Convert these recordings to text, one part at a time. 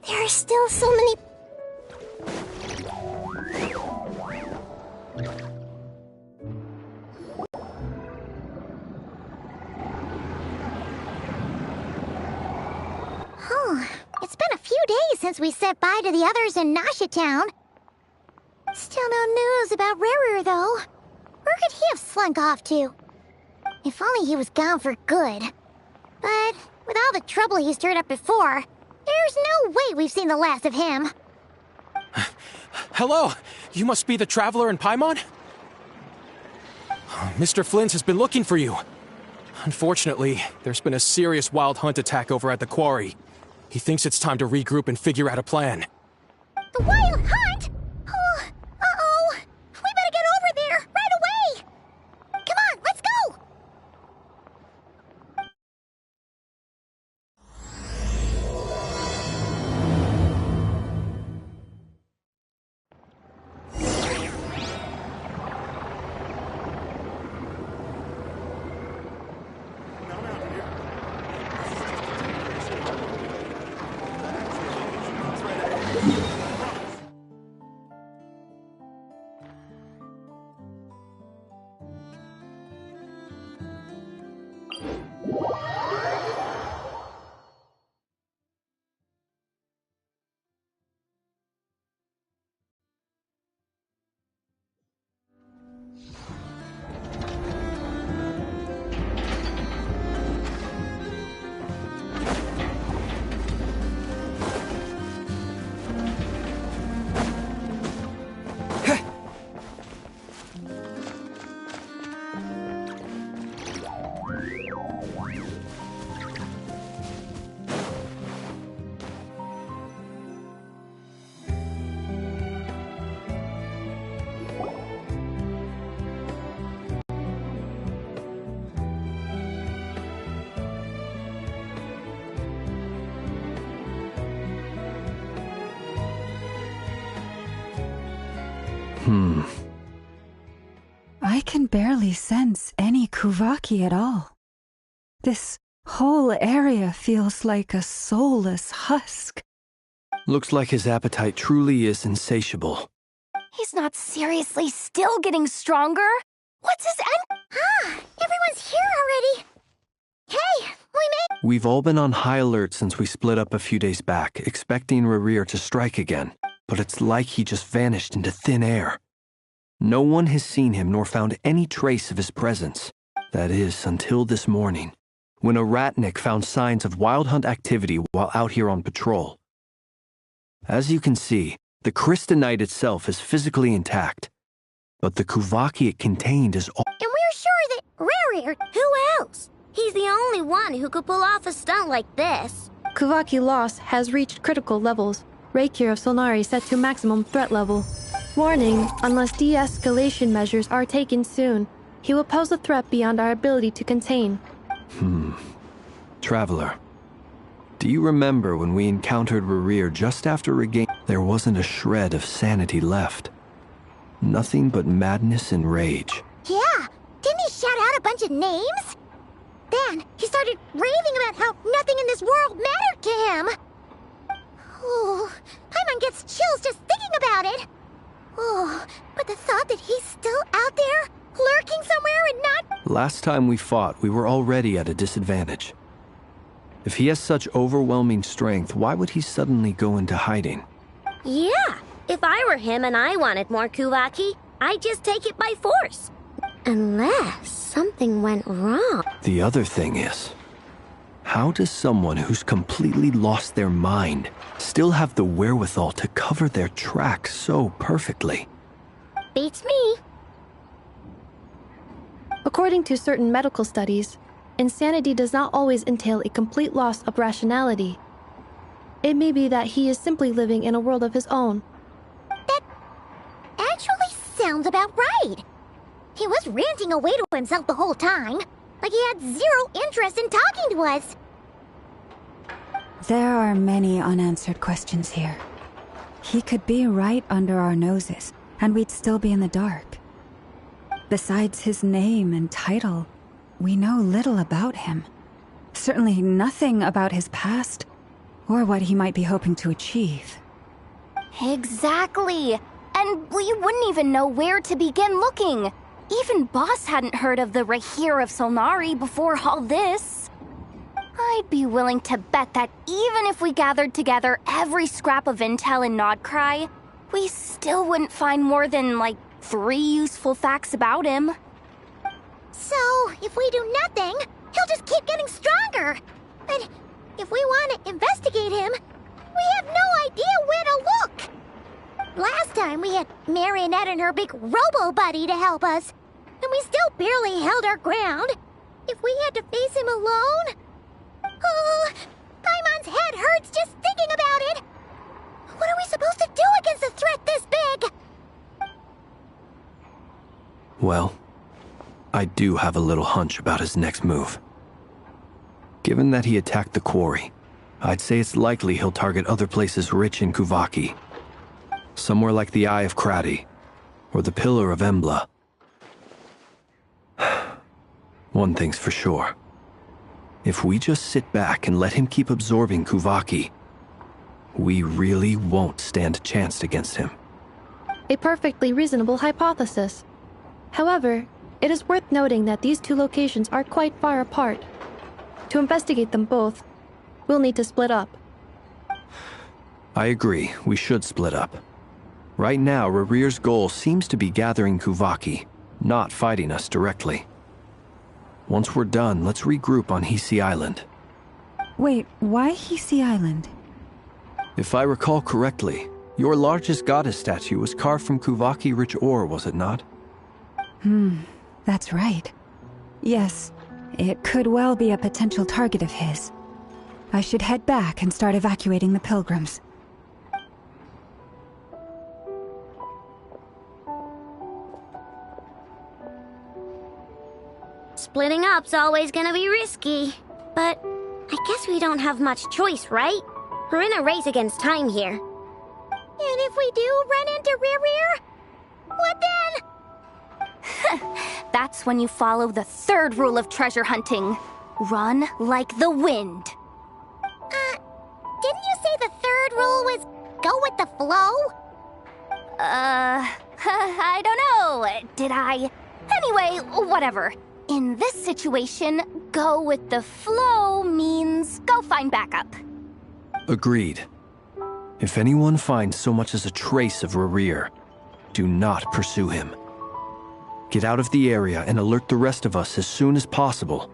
There are still so many... Huh, it's been a few days since we said bye to the others in Nasha Town. Still no news about Rarer, though. Where could he have slunk off to? If only he was gone for good. But with all the trouble he stirred up before, there's no way we've seen the last of him. Hello! You must be the traveler in Paimon? Mr. Flynn has been looking for you. Unfortunately, there's been a serious wild hunt attack over at the quarry. He thinks it's time to regroup and figure out a plan. The wild hunt? Oh, uh-oh. We better get over there, right away! Come on, let's go! I can barely sense any Kuvaki at all. This whole area feels like a soulless husk. Looks like his appetite truly is insatiable. He's not seriously still getting stronger? What's his end? Everyone's here already. Hey, We've all been on high alert since we split up a few days back, expecting Rarir to strike again. But it's like he just vanished into thin air. No one has seen him nor found any trace of his presence. That is, until this morning, when a ratnik found signs of wild hunt activity while out here on patrol. As you can see, the crystalline itself is physically intact, but the Kuvaki it contained is all— And we're sure that Rarir— Who else? He's the only one who could pull off a stunt like this. Kuvaki loss has reached critical levels. Reiki of Solnari set to maximum threat level. Warning, unless de-escalation measures are taken soon, he will pose a threat beyond our ability to contain. Traveler, do you remember when we encountered Rarir just after regaining— There wasn't a shred of sanity left. Nothing but madness and rage. Yeah, didn't he shout out a bunch of names? Then he started raving about how nothing in this world mattered to him. Oh, Paimon gets chills just thinking about it. Oh, but the thought that he's still out there, lurking somewhere and not— Last time we fought, we were already at a disadvantage. If he has such overwhelming strength, why would he suddenly go into hiding? Yeah, if I were him and I wanted more Kuvaki, I'd just take it by force. Unless something went wrong. The other thing is, how does someone who's completely lost their mind still have the wherewithal to cover their tracks so perfectly? Beats me. According to certain medical studies, insanity does not always entail a complete loss of rationality. It may be that he is simply living in a world of his own. That actually sounds about right. He was ranting away to himself the whole time, like he had zero interest in talking to us. There are many unanswered questions here. He could be right under our noses, and we'd still be in the dark. Besides his name and title, we know little about him. Certainly nothing about his past, or what he might be hoping to achieve. Exactly. And we wouldn't even know where to begin looking. Even Boss hadn't heard of the Rahir of Solnari before all this. I'd be willing to bet that even if we gathered together every scrap of intel in Nodcry, we still wouldn't find more than, like, 3 useful facts about him. So, if we do nothing, he'll just keep getting stronger. And if we want to investigate him, we have no idea where to look. Last time we had Marionette and her big robo-buddy to help us, and we still barely held our ground. If we had to face him alone... Oh, Paimon's head hurts just thinking about it. What are we supposed to do against a threat this big? Well, I do have a little hunch about his next move. Given that he attacked the quarry, I'd say it's likely he'll target other places rich in Kuvaki. Somewhere like the Eye of Krati, or the Pillar of Embla. One thing's for sure. If we just sit back and let him keep absorbing Kuvaki, we really won't stand a chance against him. A perfectly reasonable hypothesis. However, it is worth noting that these 2 locations are quite far apart. To investigate them both, we'll need to split up. I agree, we should split up. Right now, Rarir's goal seems to be gathering Kuvaki, not fighting us directly. Once we're done, let's regroup on Hisi Island. Wait, why Hisi Island? If I recall correctly, your largest goddess statue was carved from Kuvaki-rich ore, was it not? That's right. Yes, it could well be a potential target of his. I should head back and start evacuating the pilgrims. Splitting up's always gonna be risky. But I guess we don't have much choice, right? We're in a race against time here. And if we do run into Ririr, what then? That's when you follow the 3rd rule of treasure hunting. Run like the wind. Didn't you say the 3rd rule was go with the flow? I don't know. Did I? Anyway, whatever. In this situation, go with the flow means go find backup. Agreed. If anyone finds so much as a trace of Rarir, do not pursue him. Get out of the area and alert the rest of us as soon as possible.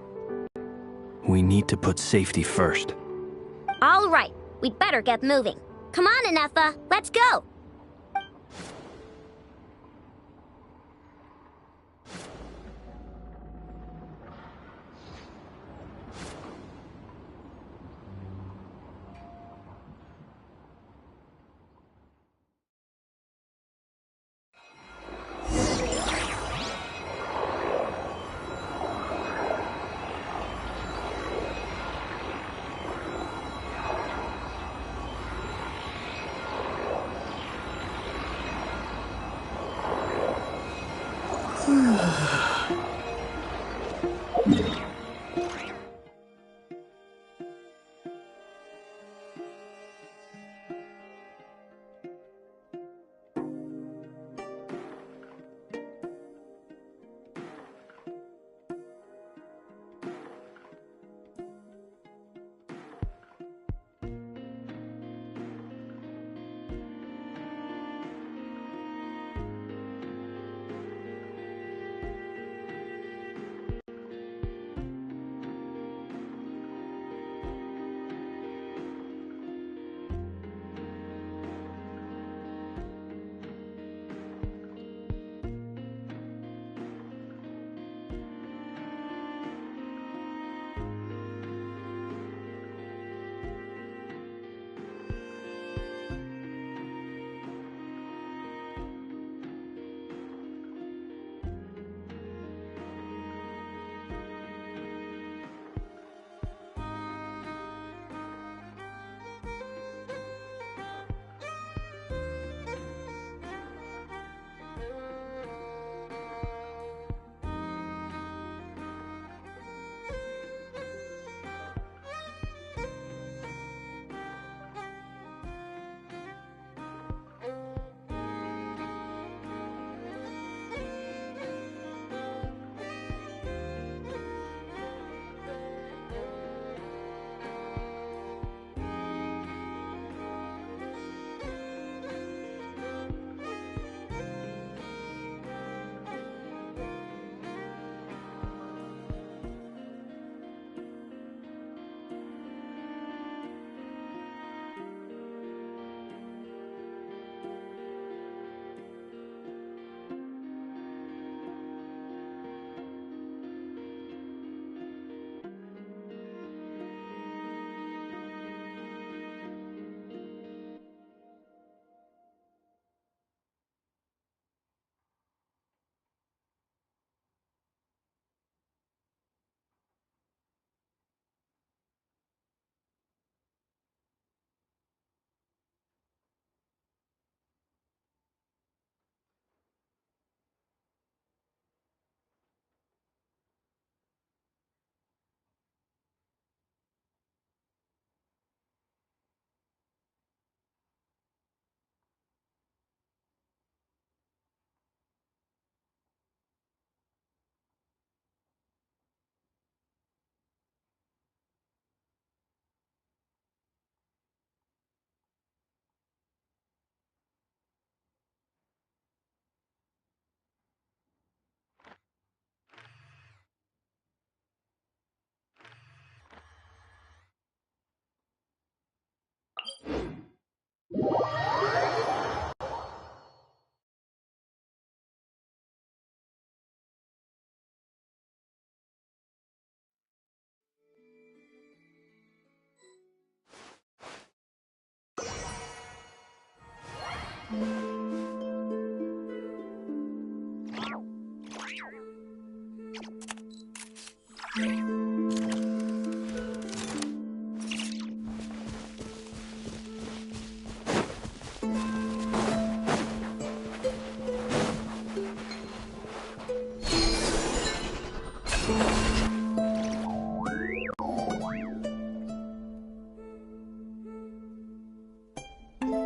We need to put safety first. All right, we'd better get moving. Come on, Anefa, let's go.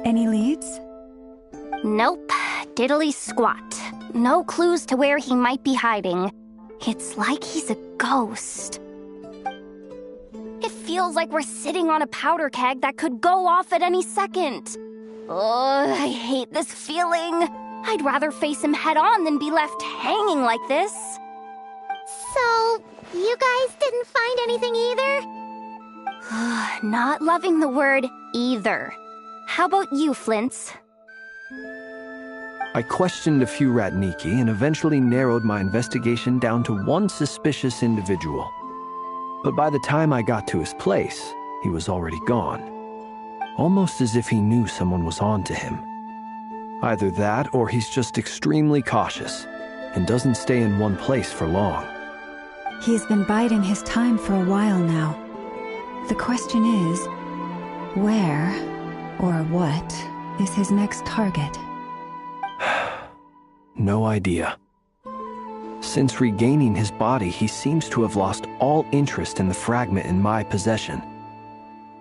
Any leads? Nope. Diddly squat. No clues to where he might be hiding. It's like he's a ghost. It feels like we're sitting on a powder keg that could go off at any second. Ugh, I hate this feeling. I'd rather face him head on than be left hanging like this. So, you guys didn't find anything either? Not loving the word either. How about you, Flint's? I questioned a few Ratniki and eventually narrowed my investigation down to one suspicious individual. But by the time I got to his place, he was already gone. Almost as if he knew someone was on to him. Either that or he's just extremely cautious and doesn't stay in one place for long. He's been biding his time for a while now. The question is, where or what is his next target? No idea. Since regaining his body, he seems to have lost all interest in the fragment in my possession.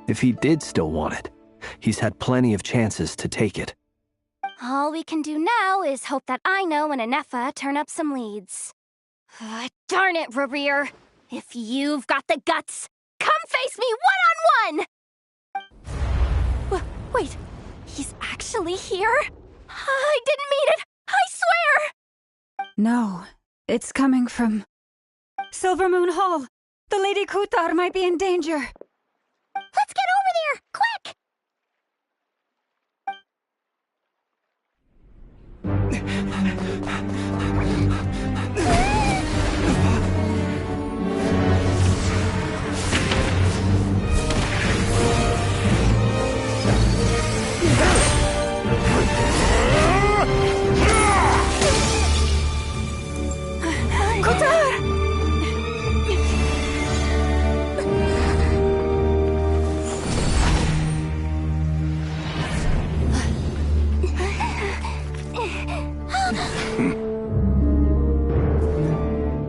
If he did still want it, he's had plenty of chances to take it. All we can do now is hope that Aino and Anefa turn up some leads. Darn it, Rarir. If you've got the guts, come face me one-on-one! Wait, he's actually here? I didn't mean it! I swear! No, it's coming from Silver Moon Hall. The Lady Kutar might be in danger. Let's get over there! Quick!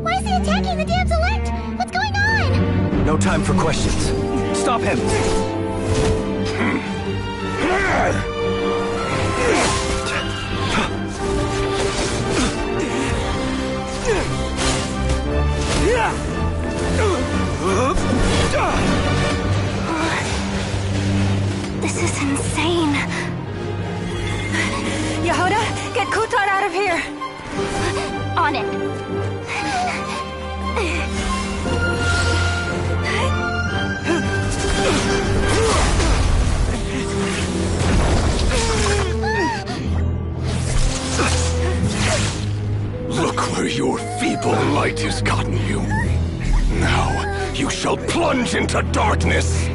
Why is he attacking the damselette? What's going on? No time for questions. Stop him! This is insane. Yehuda, get Kutar out of here! On it. Look where your feeble light has gotten you. Now you shall plunge into darkness.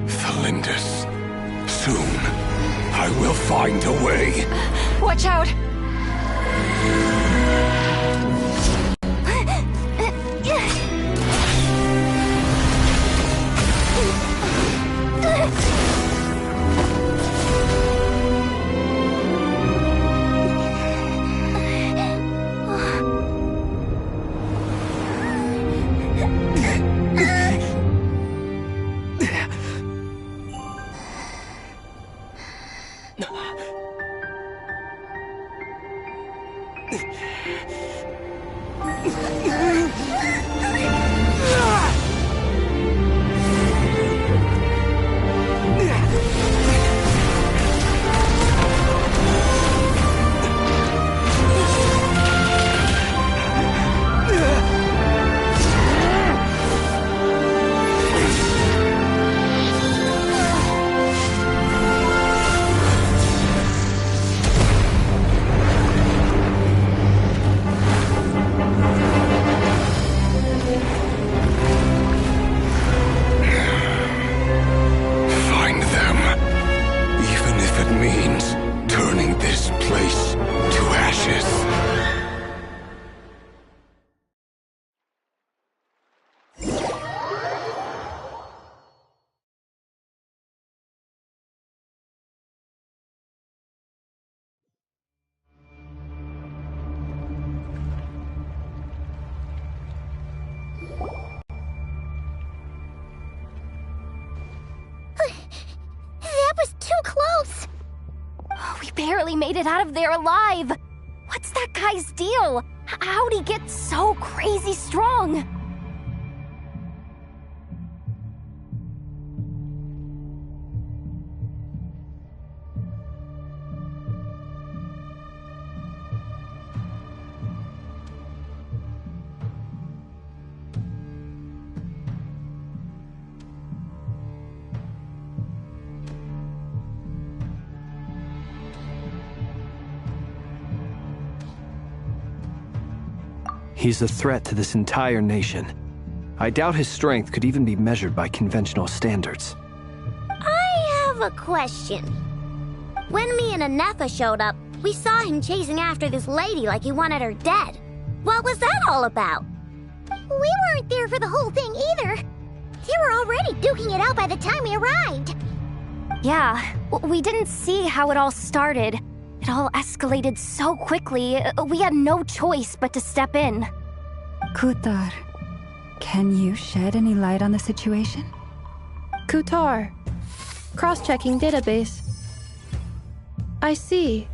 Thalindus, soon I will find a way. Watch out! barely made it out of there alive. What's that guy's deal? How'd he get so crazy strong? He's a threat to this entire nation. I doubt his strength could even be measured by conventional standards. I have a question. When me and Anefa showed up, we saw him chasing after this lady like he wanted her dead. What was that all about? We weren't there for the whole thing either. They were already duking it out by the time we arrived. Yeah, we didn't see how it all started. It all escalated so quickly, we had no choice but to step in. Kutar, can you shed any light on the situation? Kutar. Cross-checking database. I see.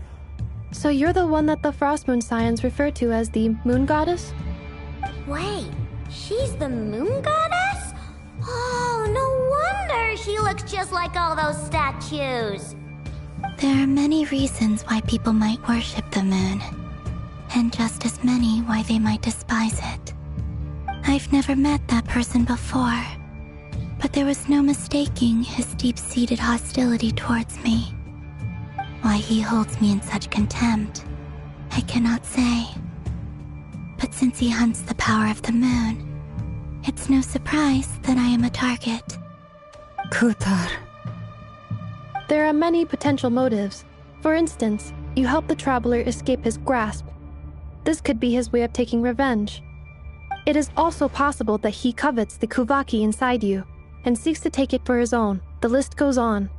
So you're the one that the Frost Moon Scions refer to as the Moon Goddess? Wait, she's the Moon Goddess? Oh, no wonder she looks just like all those statues. There are many reasons why people might worship the moon, and just as many why they might despise it. I've never met that person before, but there was no mistaking his deep-seated hostility towards me. Why he holds me in such contempt, I cannot say. But since he hunts the power of the moon, it's no surprise that I am a target. Kutar. There are many potential motives. For instance, you help the traveler escape his grasp. This could be his way of taking revenge. It is also possible that he covets the Kuvaki inside you and seeks to take it for his own. The list goes on.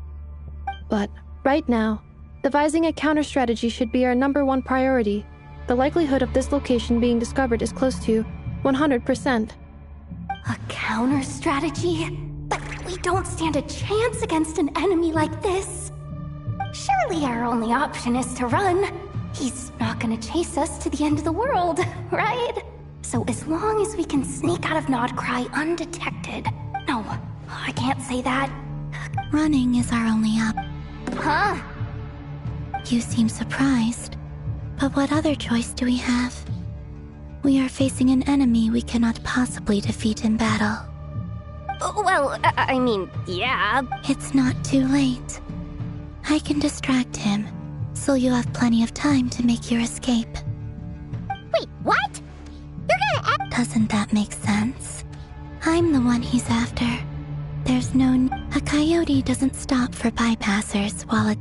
But right now, devising a counter-strategy should be our #1 priority. The likelihood of this location being discovered is close to 100%. A counter-strategy? But we don't stand a chance against an enemy like this. Surely our only option is to run. He's not gonna chase us to the end of the world, right? So as long as we can sneak out of Nodcry undetected... No, I can't say that. Running is our only Huh? You seem surprised. But what other choice do we have? We are facing an enemy we cannot possibly defeat in battle. Well, I mean, yeah. It's not too late. I can distract him, so you have plenty of time to make your escape. Wait, what? You're gonna Doesn't that make sense? I'm the one he's after. There's no... A coyote doesn't stop for bypassers while it...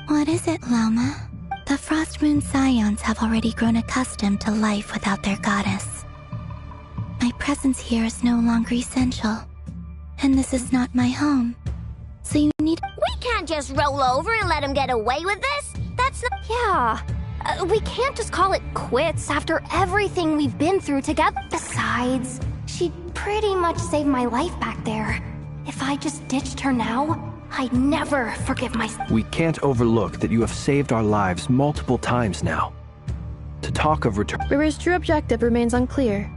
What is it, Loma? The Frost Moon Scions have already grown accustomed to life without their goddess. My presence here is no longer essential, and this is not my home. So you need... We can't just roll over and let him get away with this. That's not... Yeah. We can't just call it quits after everything we've been through together. Besides, she pretty much saved my life back there. If I just ditched her now, I'd never forgive myself. We can't overlook that you have saved our lives multiple times now. To talk of return... Riri's true objective remains unclear.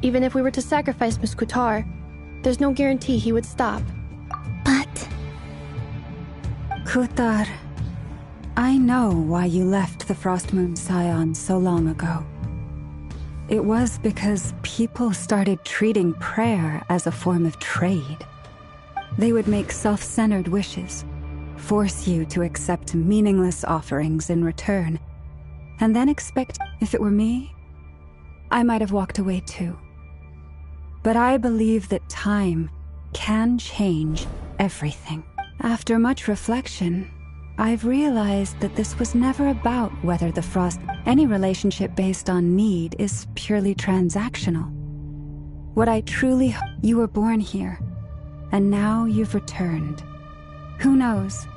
Even if we were to sacrifice Miss Kutar, there's no guarantee he would stop. But... Kutar, I know why you left the Frost Moon Scions so long ago. It was because people started treating prayer as a form of trade. They would make self-centered wishes, force you to accept meaningless offerings in return, and then expect... If it were me, I might have walked away too. But I believe that time can change everything. After much reflection, I've realized that this was never about whether the Frost... Any relationship based on need is purely transactional. What I truly... You were born here, and now you've returned. Who knows?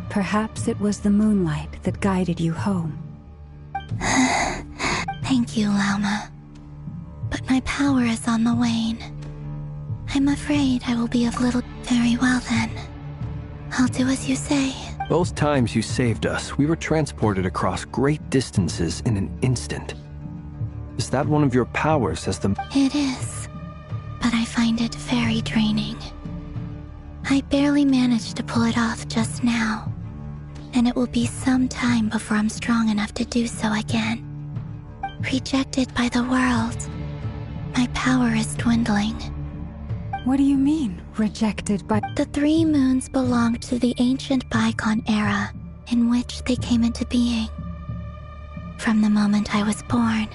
Perhaps it was the moonlight that guided you home. Thank you, Lauma. But my power is on the wane. I'm afraid I will be of little... Very well then. I'll do as you say. Both times you saved us, we were transported across great distances in an instant. Is that one of your powers as the... It is, but I find it very draining. I barely managed to pull it off just now, and it will be some time before I'm strong enough to do so again. Rejected by the world, my power is dwindling. What do you mean, rejected by... The 3 moons belonged to the ancient bygone era in which they came into being. From the moment I was born,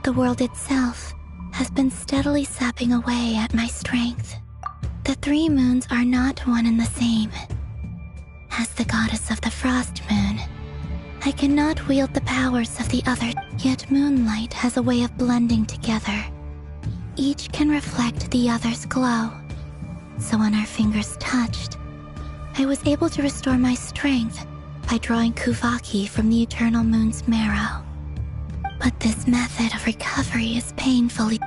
the world itself has been steadily sapping away at my strength. The 3 moons are not one and the same. As the goddess of the Frost Moon, I cannot wield the powers of the other, yet moonlight has a way of blending together. Each can reflect the other's glow. So when our fingers touched, I was able to restore my strength by drawing Kuvaki from the eternal moon's marrow. But this method of recovery is painfully...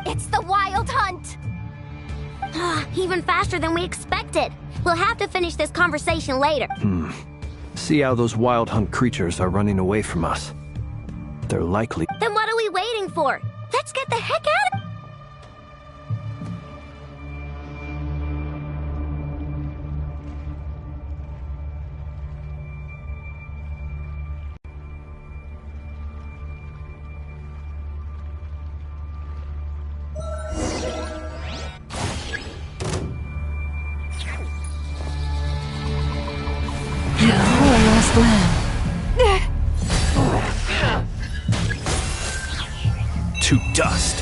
It's the Wild Hunt! Even faster than we expected. We'll have to finish this conversation later. See how those Wild Hunt creatures are running away from us. They're likely... Then what are we waiting for? Let's get the heck out of... Lost land. To dust.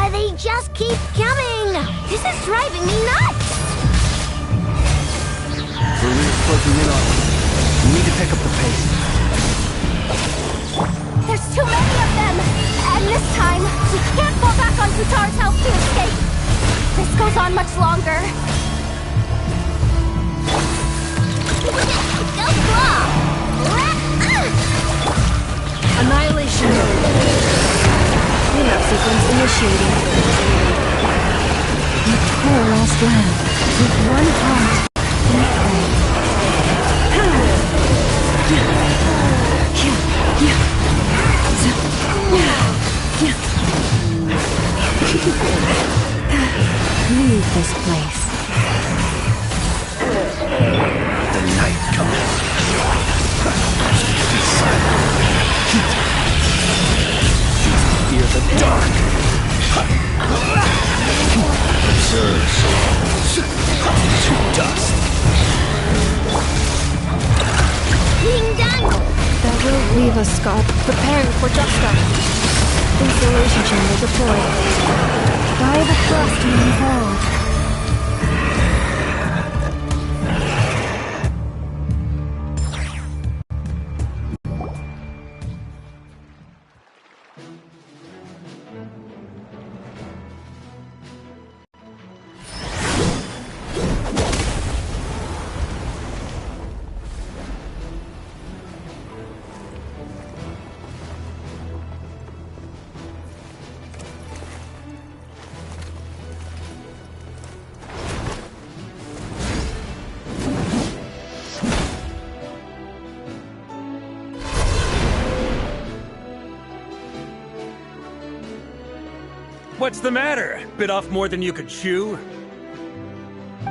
They just keep coming. This is driving me nuts. We're closing in on them. We need to pick up the pace. There's too many of them! And this time, we can't fall back on Futar's help to escape. This goes on much longer. Go slow. Annihilation mode. Cleanup sequence initiating. The poor lost land. With one heart. Leave this place. The night comes. Be silent. Fear the dark. To dust. Being done. That will leave us, Scott, preparing for Justa. Installation chamber deployed. By the Frost Moon hold. What's the matter? Bit off more than you could chew? Who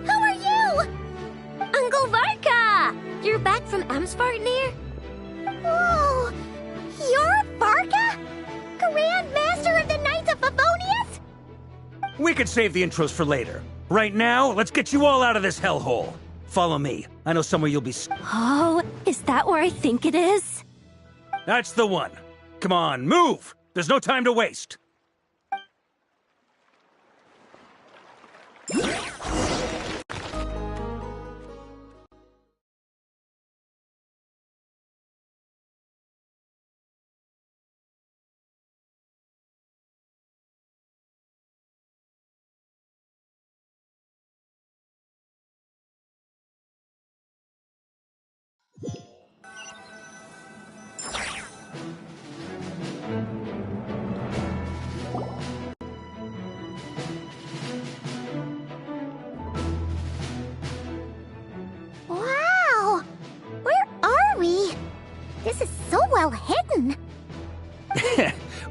are you? Uncle Varka! You're back from Amsvartnir? Oh, you're Varka? Grand Master of the Knights of Favonius? We could save the intros for later. Right now, let's get you all out of this hellhole. Follow me. I know somewhere you'll be... Oh, is that where I think it is? That's the one. Come on, move! There's no time to waste.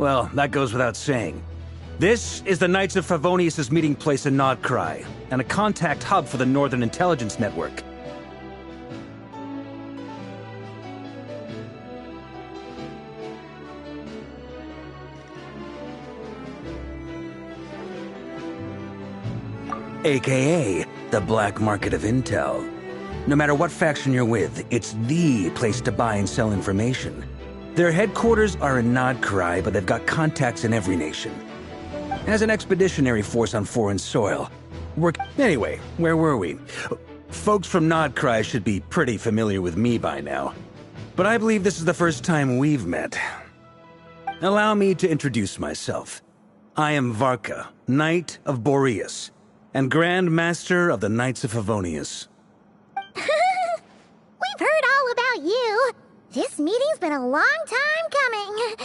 Well, that goes without saying. This is the Knights of Favonius' meeting place in Nodcry, and a contact hub for the Northern Intelligence Network. AKA, the black market of intel. No matter what faction you're with, it's the place to buy and sell information. Their headquarters are in Nodcry, but they've got contacts in every nation. As an expeditionary force on foreign soil, Anyway, where were we? Folks from Nodcry should be pretty familiar with me by now. But I believe this is the first time we've met. Allow me to introduce myself. I am Varka, Knight of Boreas, and Grand Master of the Knights of Favonius. We've heard all about you. This meeting's been a long time coming.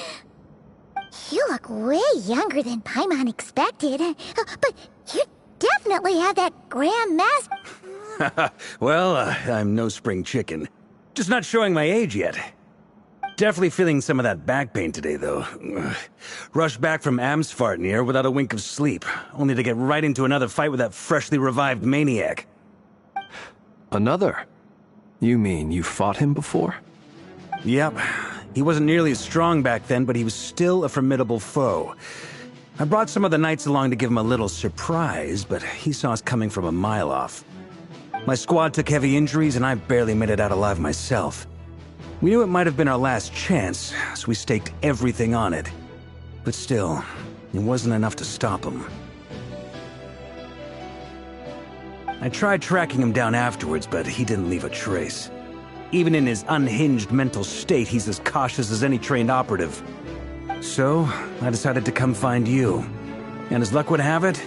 You look way younger than Paimon expected, but you definitely have that Grand Master. Well, I'm no spring chicken. Just not showing my age yet. Definitely feeling some of that back pain today, though. Rushed back from Amsfartnir without a wink of sleep, only to get right into another fight with that freshly revived maniac. Another? You mean you fought him before? Yep. He wasn't nearly as strong back then, but he was still a formidable foe. I brought some of the knights along to give him a little surprise, but he saw us coming from a mile off. My squad took heavy injuries, and I barely made it out alive myself. We knew it might have been our last chance, so we staked everything on it. But still, it wasn't enough to stop him. I tried tracking him down afterwards, but he didn't leave a trace. Even in his unhinged mental state, he's as cautious as any trained operative. So, I decided to come find you. And as luck would have it,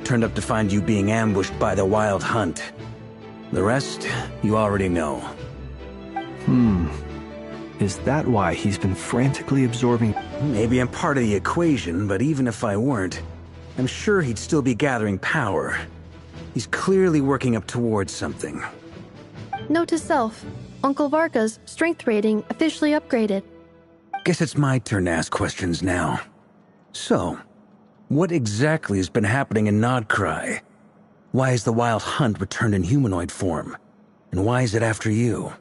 turned up to find you being ambushed by the Wild Hunt. The rest, you already know. Is that why he's been frantically absorbing? Maybe I'm part of the equation, but even if I weren't, I'm sure he'd still be gathering power. He's clearly working up towards something. Note to self, Uncle Varka's strength rating officially upgraded. Guess it's my turn to ask questions now. So, what exactly has been happening in Nodcry? Why is the Wild Hunt returned in humanoid form? And why is it after you?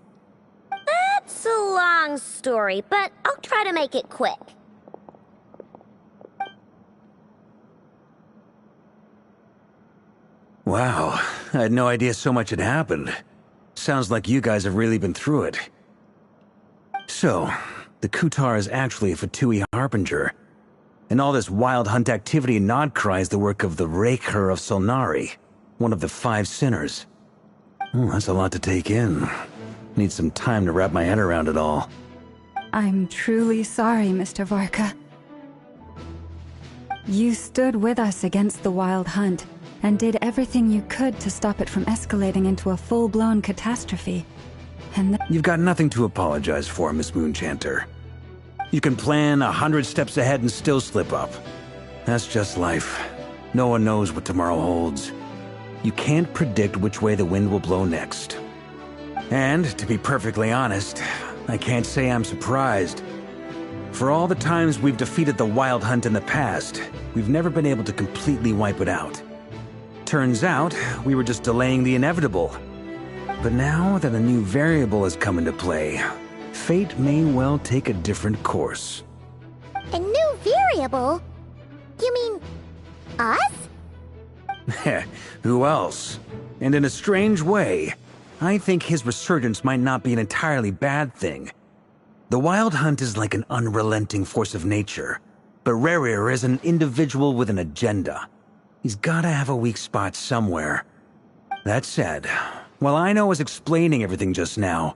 That's a long story, but I'll try to make it quick. Wow, I had no idea so much had happened. Sounds like you guys have really been through it. So, the Kutar is actually a Fatui Harbinger. And all this Wild Hunt activity in Nodcry is the work of the Raker of Solnari, one of the 5 sinners. Oh, that's a lot to take in. Need some time to wrap my head around it all. I'm truly sorry, Mr. Varka. You stood with us against the Wild Hunt, and did everything you could to stop it from escalating into a full-blown catastrophe. And You've got nothing to apologize for, Miss Moonchanter. You can plan 100 steps ahead and still slip up. That's just life. No one knows what tomorrow holds. You can't predict which way the wind will blow next. And, to be perfectly honest, I can't say I'm surprised. For all the times we've defeated the Wild Hunt in the past, we've never been able to completely wipe it out. Turns out, we were just delaying the inevitable. But now that a new variable has come into play, fate may well take a different course. A new variable? You mean us? Who else? And in a strange way, I think his resurgence might not be an entirely bad thing. The Wild Hunt is like an unrelenting force of nature, but Rerir is an individual with an agenda. He's gotta have a weak spot somewhere. That said, while I was explaining everything just now,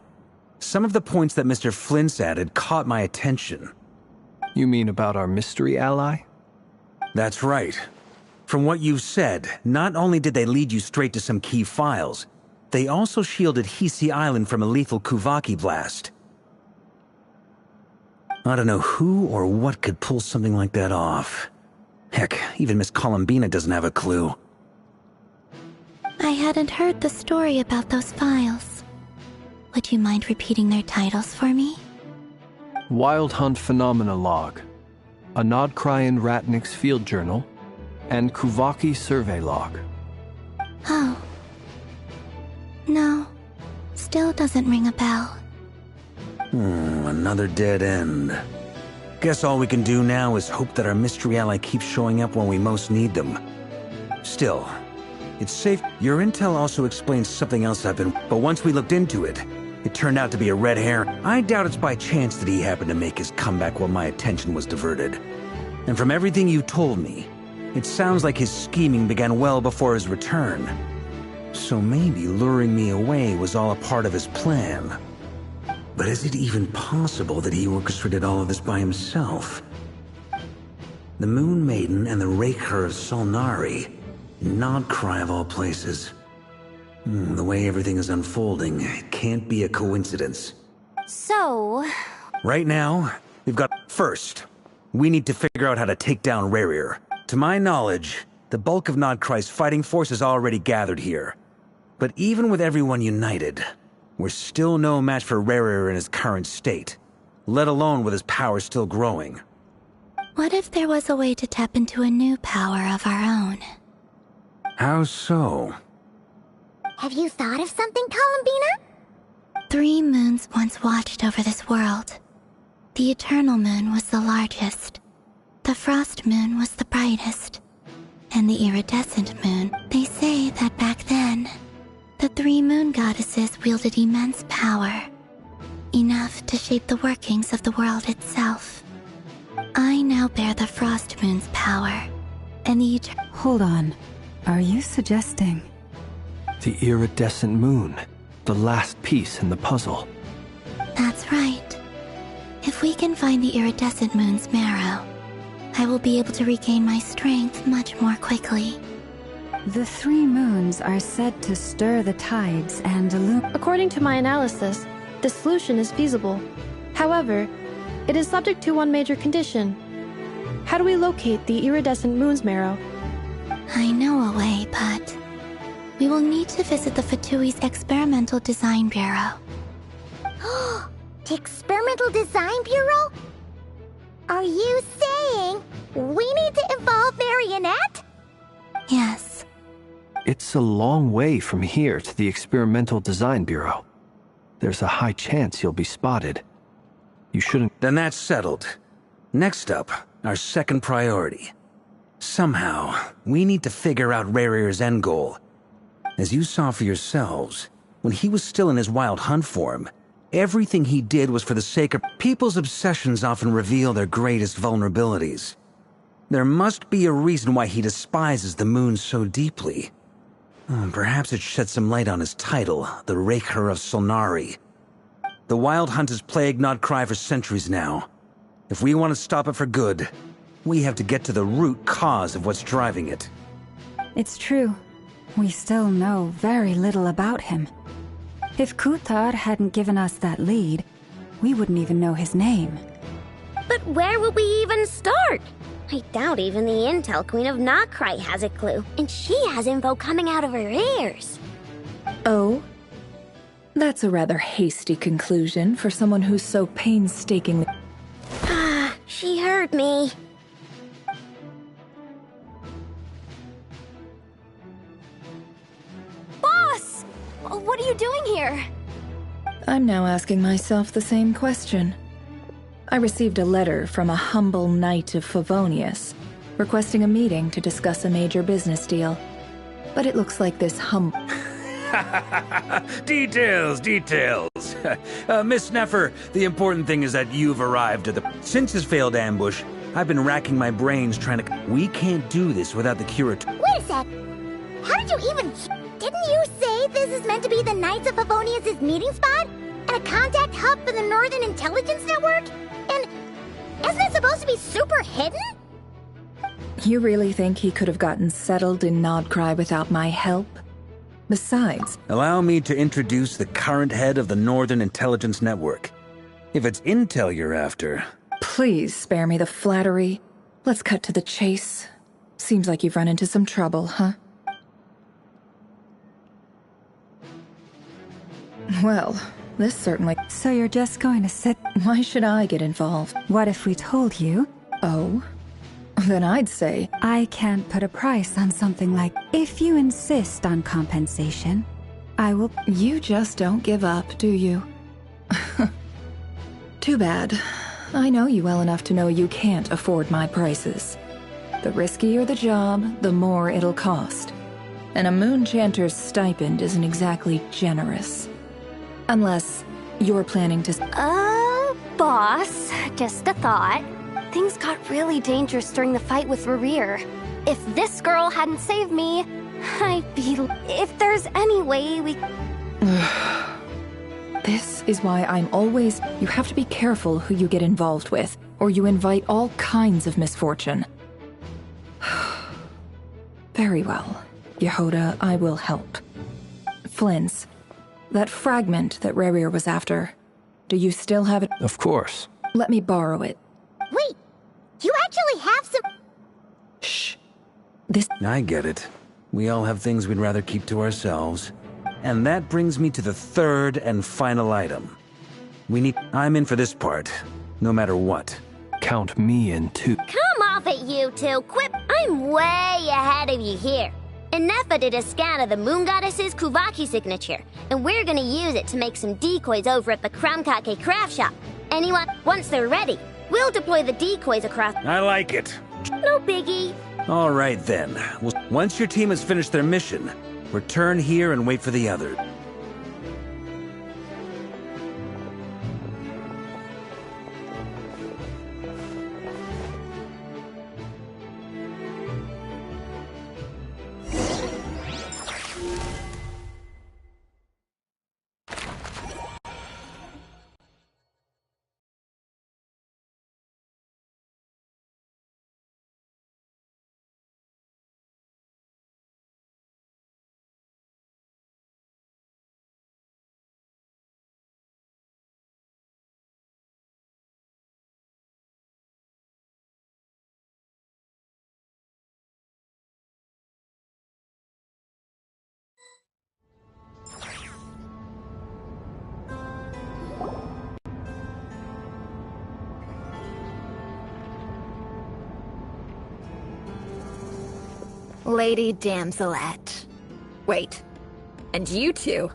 some of the points that Mr. Flint's added caught my attention. You mean about our mystery ally? That's right. From what you've said, not only did they lead you straight to some key files, they also shielded Hisi Island from a lethal Kuvaki blast. I don't know who or what could pull something like that off. Heck, even Miss Columbina doesn't have a clue. I hadn't heard the story about those files. Would you mind repeating their titles for me? Wild Hunt Phenomena Log. a Nodkryan Ratnik's field journal, and Kuvaki survey log. Oh. No. Still doesn't ring a bell. Another dead end. Guess all we can do now is hope that our mystery ally keeps showing up when we most need them. Still, it's safe. Your intel also explains something else but once we looked into it, it turned out to be a red herring. I doubt it's by chance that he happened to make his comeback while my attention was diverted. And from everything you told me, it sounds like his scheming began well before his return. So maybe luring me away was all a part of his plan. But is it even possible that he orchestrated all of this by himself? The Moon Maiden and the Raker of Solnari. Nodcry of all places. The way everything is unfolding, it can't be a coincidence. So... Right now, we've got... First, we need to figure out how to take down Rerir. To my knowledge, the bulk of Nodcry's fighting force is already gathered here. But even with everyone united, we're still no match for Rerir in his current state, let alone with his power still growing. What if there was a way to tap into a new power of our own? How so? Have you thought of something, Columbina? 3 moons once watched over this world. The Eternal Moon was the largest. The Frost Moon was the brightest. And the Iridescent Moon. They say that back then, the 3 moon goddesses wielded immense power. Enough to shape the workings of the world itself. I now bear the Frost Moon's power. And the Hold on. Are you suggesting... The iridescent moon, the last piece in the puzzle. That's right. If we can find the Iridescent Moon's marrow, I will be able to regain my strength much more quickly. The 3 moons are said to stir the tides and illuminate... According to my analysis, the solution is feasible. However, it is subject to one major condition. How do we locate the Iridescent Moon's marrow? I know a way, but... we will need to visit the Fatui's Experimental Design Bureau. The Experimental Design Bureau? Are you saying we need to involve Marionette? Yes. It's a long way from here to the Experimental Design Bureau. There's a high chance you'll be spotted. You shouldn't... Then that's settled. Next up, our second priority. Somehow, we need to figure out Rerir's end goal. As you saw for yourselves, when he was still in his wild hunt form, everything he did was for the sake of... People's obsessions often reveal their greatest vulnerabilities. There must be a reason why he despises the moon so deeply. Perhaps it sheds some light on his title, the Raker of Solnari. The Wild Hunt has plagued Nodcry for centuries now. If we want to stop it for good, we have to get to the root cause of what's driving it. It's true. We still know very little about him. If Kuthar hadn't given us that lead, we wouldn't even know his name. But where would we even start? I doubt even the Intel Queen of Nodcry has a clue, and she has info coming out of her ears. Oh? That's a rather hasty conclusion for someone who's so painstakingly... Ah, she heard me. Boss! What are you doing here? I'm now asking myself the same question. I received a letter from a humble knight of Favonius, requesting a meeting to discuss a major business deal. But it looks like this Details. Miss Neffer, the important thing is that you've arrived at the... Since his failed ambush, I've been racking my brains trying to... We can't do this without the curator... Wait a sec. How did you even... Didn't you say this is meant to be the Knights of Favonius' meeting spot? And a contact hub for the Northern Intelligence Network? And isn't it supposed to be super hidden? You really think he could have gotten settled in Nodcry without my help? Besides... Allow me to introduce the current head of the Northern Intelligence Network. If it's intel you're after... Please spare me the flattery. Let's cut to the chase. Seems like you've run into some trouble, huh? Well, this certainly... So you're just going to sit... Why should I get involved? What if we told you Oh? Then I'd say... I can't put a price on something like, if you insist on compensation, I will... You just don't give up, do you? Too bad. I know you well enough to know you can't afford my prices. The riskier the job, the more it'll cost. And a Moonchanter's stipend isn't exactly generous. Unless you're planning to... Boss, just a thought. Things got really dangerous during the fight with Rerir. If this girl hadn't saved me, I'd be... If there's any way we... This is why I'm always... You have to be careful who you get involved with, or you invite all kinds of misfortune. Very well. Yehoda, I will help. Flynn's, that fragment that Rerir was after, do you still have it? Of course. Let me borrow it. Wait, you actually have some... Shh. This... I get it. We all have things we'd rather keep to ourselves. And that brings me to the third and final item. I'm in for this part, no matter what. Count me in too. Come off it, you two. Quip, I'm way ahead of you here. Nefa did a scan of the Moon Goddess's Kuvaki signature, and we're gonna use it to make some decoys over at the Kramkake craft shop. Anyone, once they're ready, we'll deploy the decoys across... I like it. No biggie. All right, then. Well, once your team has finished their mission, return here and wait for the others. Lady Damselette. Wait, and you two?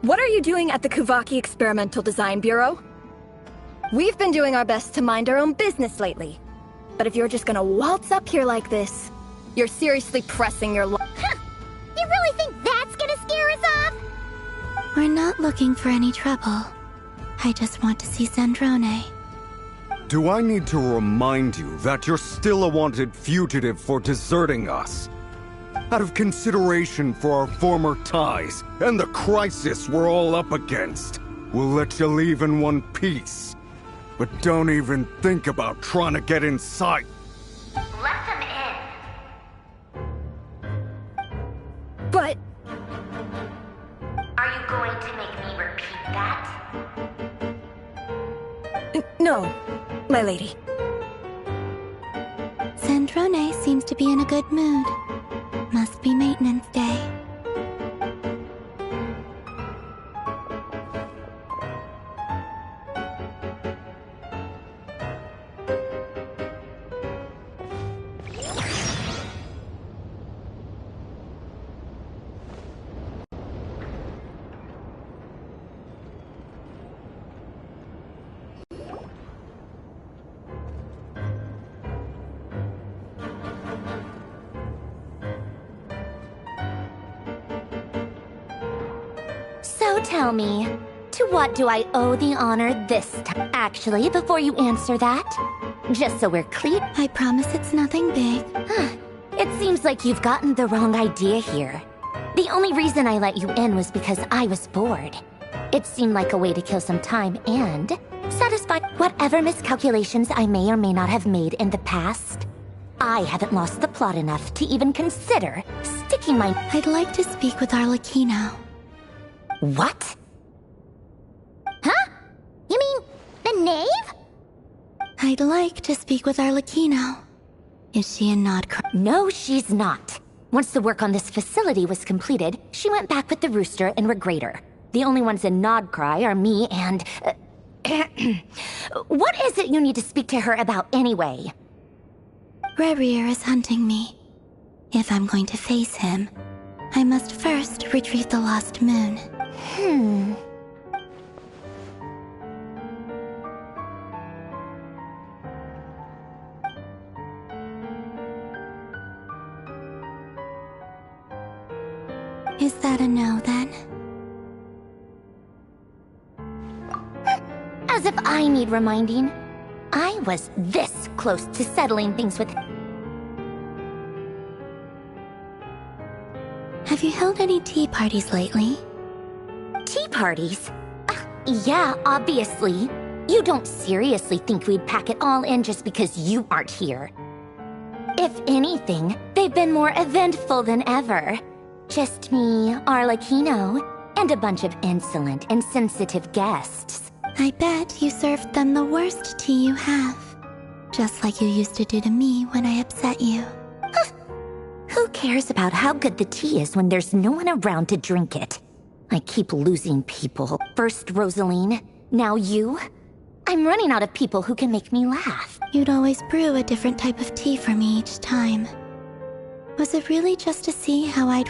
What are you doing at the Kuvaki Experimental Design Bureau? We've been doing our best to mind our own business lately. But if you're just gonna waltz up here like this, you're seriously pressing your luck. Huh! You really think that's gonna scare us off? We're not looking for any trouble. I just want to see Zandrone. Do I need to remind you that you're still a wanted fugitive for deserting us? Out of consideration for our former ties and the crisis we're all up against, we'll let you leave in one piece. But don't even think about trying to get inside. Let them in. But... Are you going to make me repeat that? No, my lady. Zandrone seems to be in a good mood. Must be maintenance day. So tell me, to what do I owe the honor this time? Actually, before you answer that, just so we're clear... I promise it's nothing big. It seems like you've gotten the wrong idea here. The only reason I let you in was because I was bored. It seemed like a way to kill some time and satisfy whatever miscalculations I may or may not have made in the past. I haven't lost the plot enough to even consider sticking my... I'd like to speak with Arlecchino. What? Huh? You mean the knave? I'd like to speak with Arlecchino. Is she in Nodcry? No, she's not. Once the work on this facility was completed, she went back with the Rooster and Regrator. The only ones in Nodcry are me and... What is it you need to speak to her about anyway? Rerir is hunting me. If I'm going to face him, I must first retrieve the lost moon. Is that a no, then? As if I need reminding. I was this close to settling things with... Have you held any tea parties lately? Tea parties? Yeah, obviously. You don't seriously think we'd pack it all in just because you aren't here. If anything, they've been more eventful than ever. Just me, Arlecchino, and a bunch of insolent and sensitive guests. I bet you served them the worst tea you have. Just like you used to do to me when I upset you. Who cares about how good the tea is when there's no one around to drink it? I keep losing people. First Rosaline, now you. I'm running out of people who can make me laugh. You'd always brew a different type of tea for me each time. Was it really just to see how I'd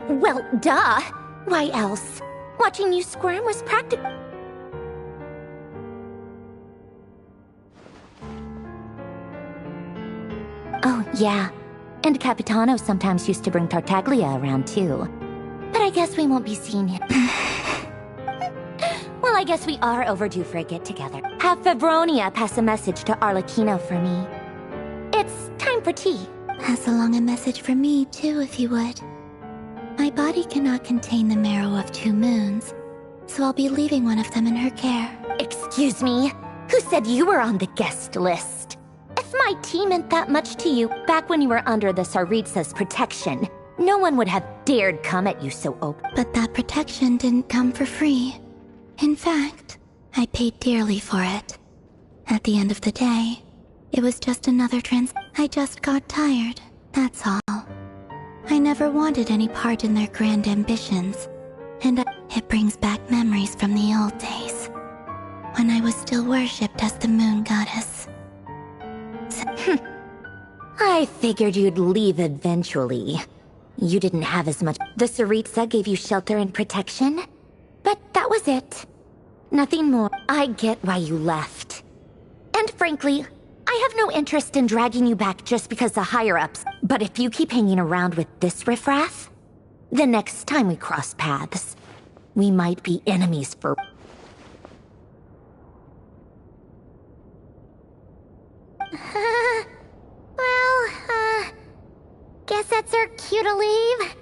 well, duh. Why else? Watching you squirm was practical. Oh, yeah. And Capitano sometimes used to bring Tartaglia around, too. But I guess we won't be seeing him. Well, I guess we are overdue for a get-together. Have Febronia pass a message to Arlecchino for me. It's time for tea. Pass along a message for me, too, if you would. My body cannot contain the marrow of 2 moons, so I'll be leaving one of them in her care. Excuse me? Who said you were on the guest list? If my tea meant that much to you, back when you were under the Tsaritsa's protection, no one would have dared come at you so open. But that protection didn't come for free. In fact, I paid dearly for it. At the end of the day, it was just another I just got tired, that's all. I never wanted any part in their grand ambitions, and it brings back memories from the old days, when I was still worshipped as the moon goddess. I figured you'd leave eventually. You didn't have as much. The Tsaritsa gave you shelter and protection, but that was it. Nothing more. I get why you left. And frankly, I have no interest in dragging you back just because the higher-ups. But if you keep hanging around with this riffraff, the next time we cross paths, we might be enemies for... Guess that's our cue to leave?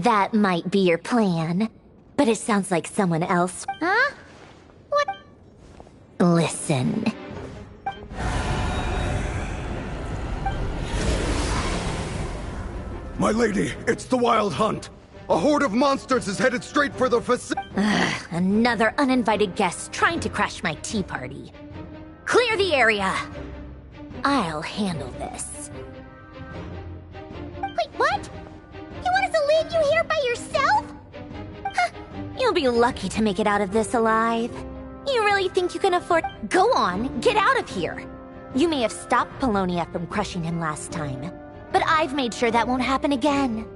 That might be your plan. But it sounds like someone else... Huh? What? Listen. My lady, it's the Wild Hunt. A horde of monsters is headed straight for the facility. Another uninvited guest trying to crash my tea party. Clear the area. I'll handle this. Wait, what? You want us to leave you here by yourself? You'll be lucky to make it out of this alive. You really think you can afford... Go on, get out of here. You may have stopped Polonia from crushing him last time, but I've made sure that won't happen again.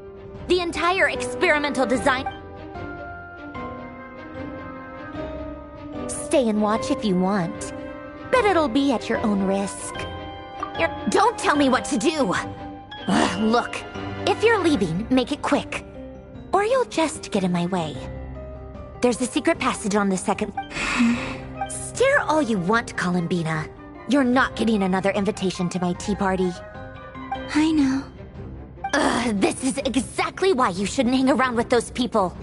The entire experimental design... Stay and watch if you want, but it'll be at your own risk. Don't tell me what to do! Look, if you're leaving, make it quick, or you'll just get in my way. There's a secret passage on the second... Stare all you want, Columbina. You're not getting another invitation to my tea party. I know. This is exactly why you shouldn't hang around with those people.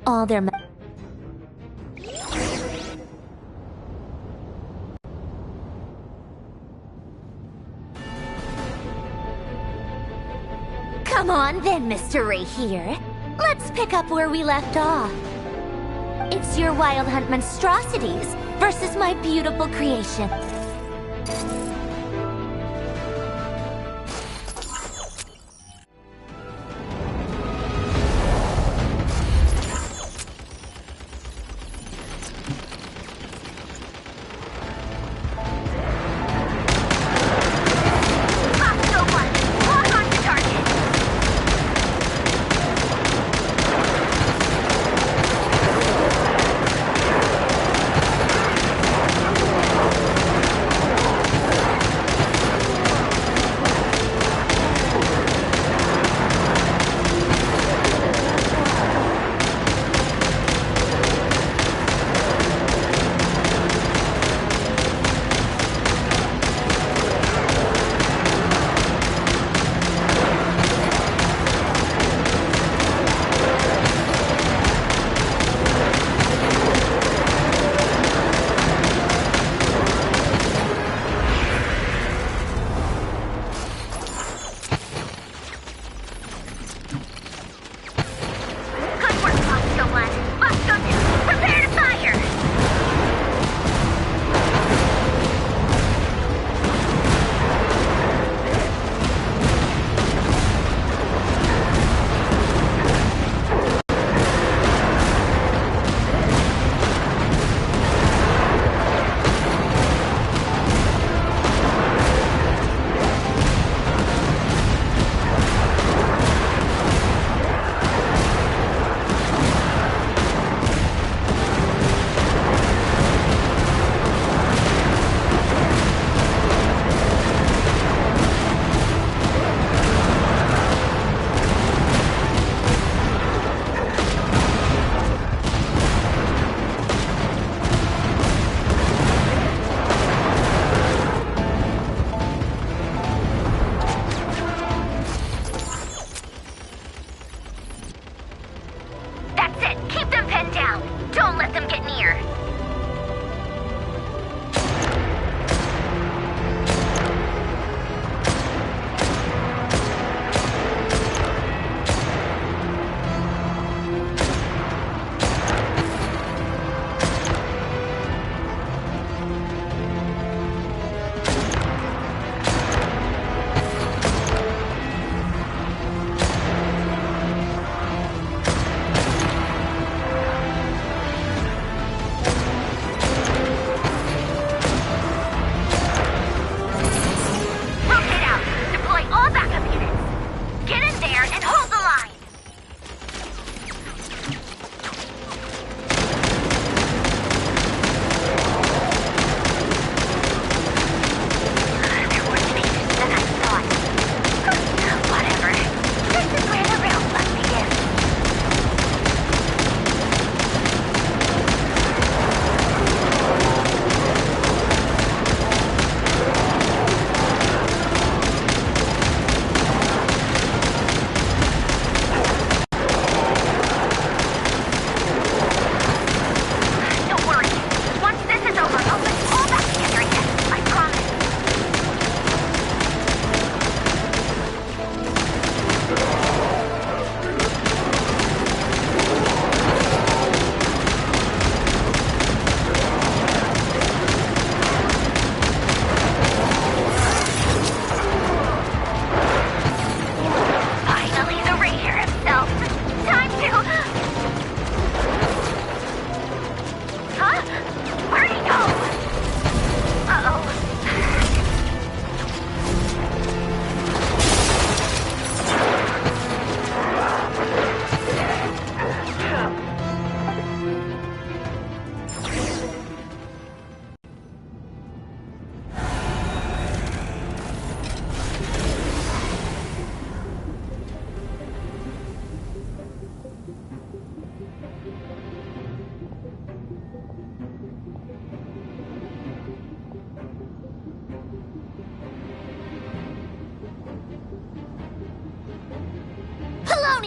All their... Come on then, Mr. Ray here. Let's pick up where we left off. It's your Wild Hunt monstrosities versus my beautiful creation.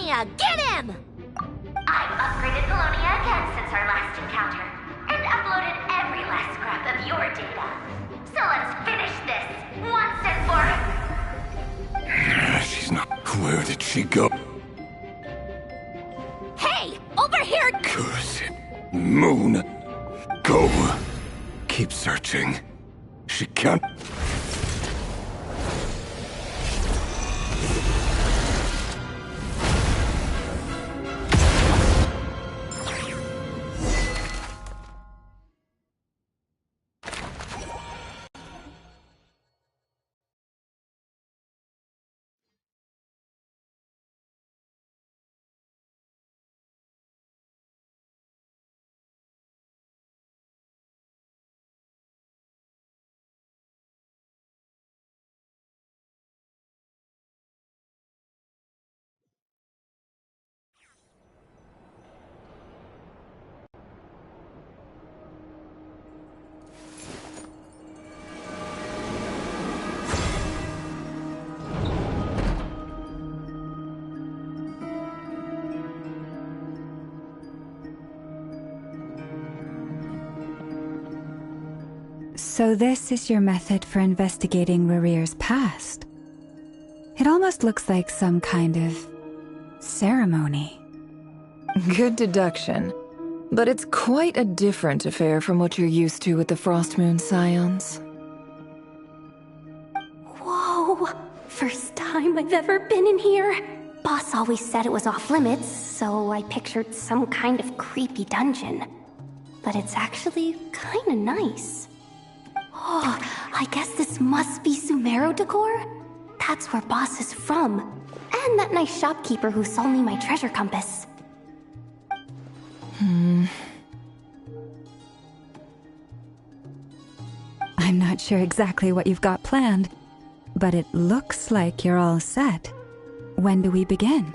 Polonia! Get him! I've upgraded Polonia again since our last encounter, and uploaded every last scrap of your data. So let's finish this, once and for... She's not... Where did she go? Hey! Over here! Curse it. Moon. Go. Keep searching. She can't... So this is your method for investigating Rarir's past? It almost looks like some kind of ceremony. Good deduction. But it's quite a different affair from what you're used to with the Frostmoon Scions. Whoa! First time I've ever been in here. Boss always said it was off limits, so I pictured some kind of creepy dungeon. But it's actually kinda nice. Oh, I guess this must be Sumero decor? That's where Boss is from. And that nice shopkeeper who sold me my treasure compass. I'm not sure exactly what you've got planned, but it looks like you're all set. When do we begin?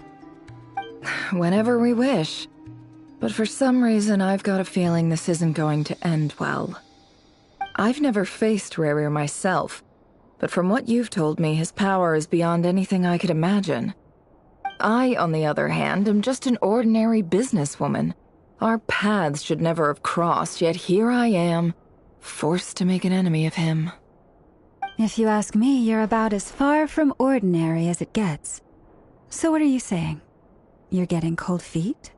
Whenever we wish. But for some reason, I've got a feeling this isn't going to end well. I've never faced Rarir myself, but from what you've told me, his power is beyond anything I could imagine. I, on the other hand, am just an ordinary businesswoman. Our paths should never have crossed, yet here I am, forced to make an enemy of him. If you ask me, you're about as far from ordinary as it gets. So what are you saying? You're getting cold feet?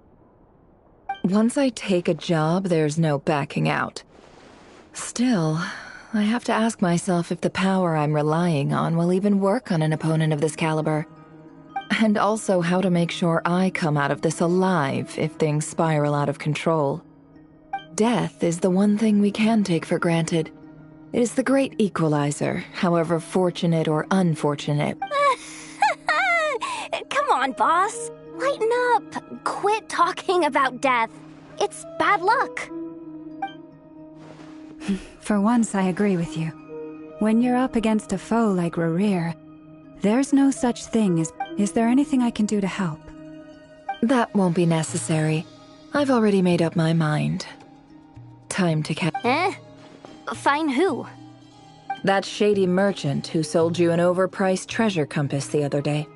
Once I take a job, there's no backing out. Still, I have to ask myself if the power I'm relying on will even work on an opponent of this caliber. And also how to make sure I come out of this alive if things spiral out of control. Death is the one thing we can take for granted. It is the great equalizer, however fortunate or unfortunate. Come on, boss. Lighten up. Quit talking about death. It's bad luck. For once, I agree with you. When you're up against a foe like Rarir, there's no such thing as... Is there anything I can do to help? That won't be necessary. I've already made up my mind. Time to Find who? That shady merchant who sold you an overpriced treasure compass the other day.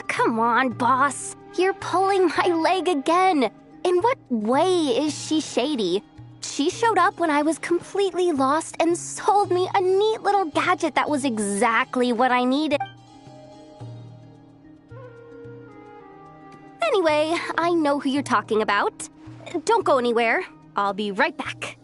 Come on, boss. You're pulling my leg again. In what way is she shady? She showed up when I was completely lost and sold me a neat little gadget that was exactly what I needed. Anyway, I know who you're talking about. Don't go anywhere. I'll be right back.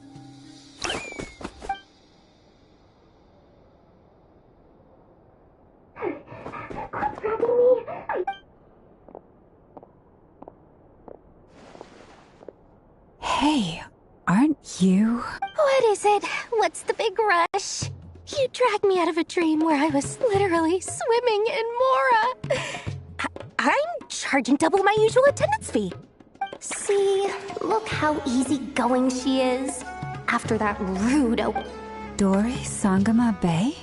Hey, aren't you? What is it? What's the big rush? You dragged me out of a dream where I was literally swimming in Mora. I'm charging double my usual attendance fee. See, look how easygoing she is. After that rude Dori Sangama Bay?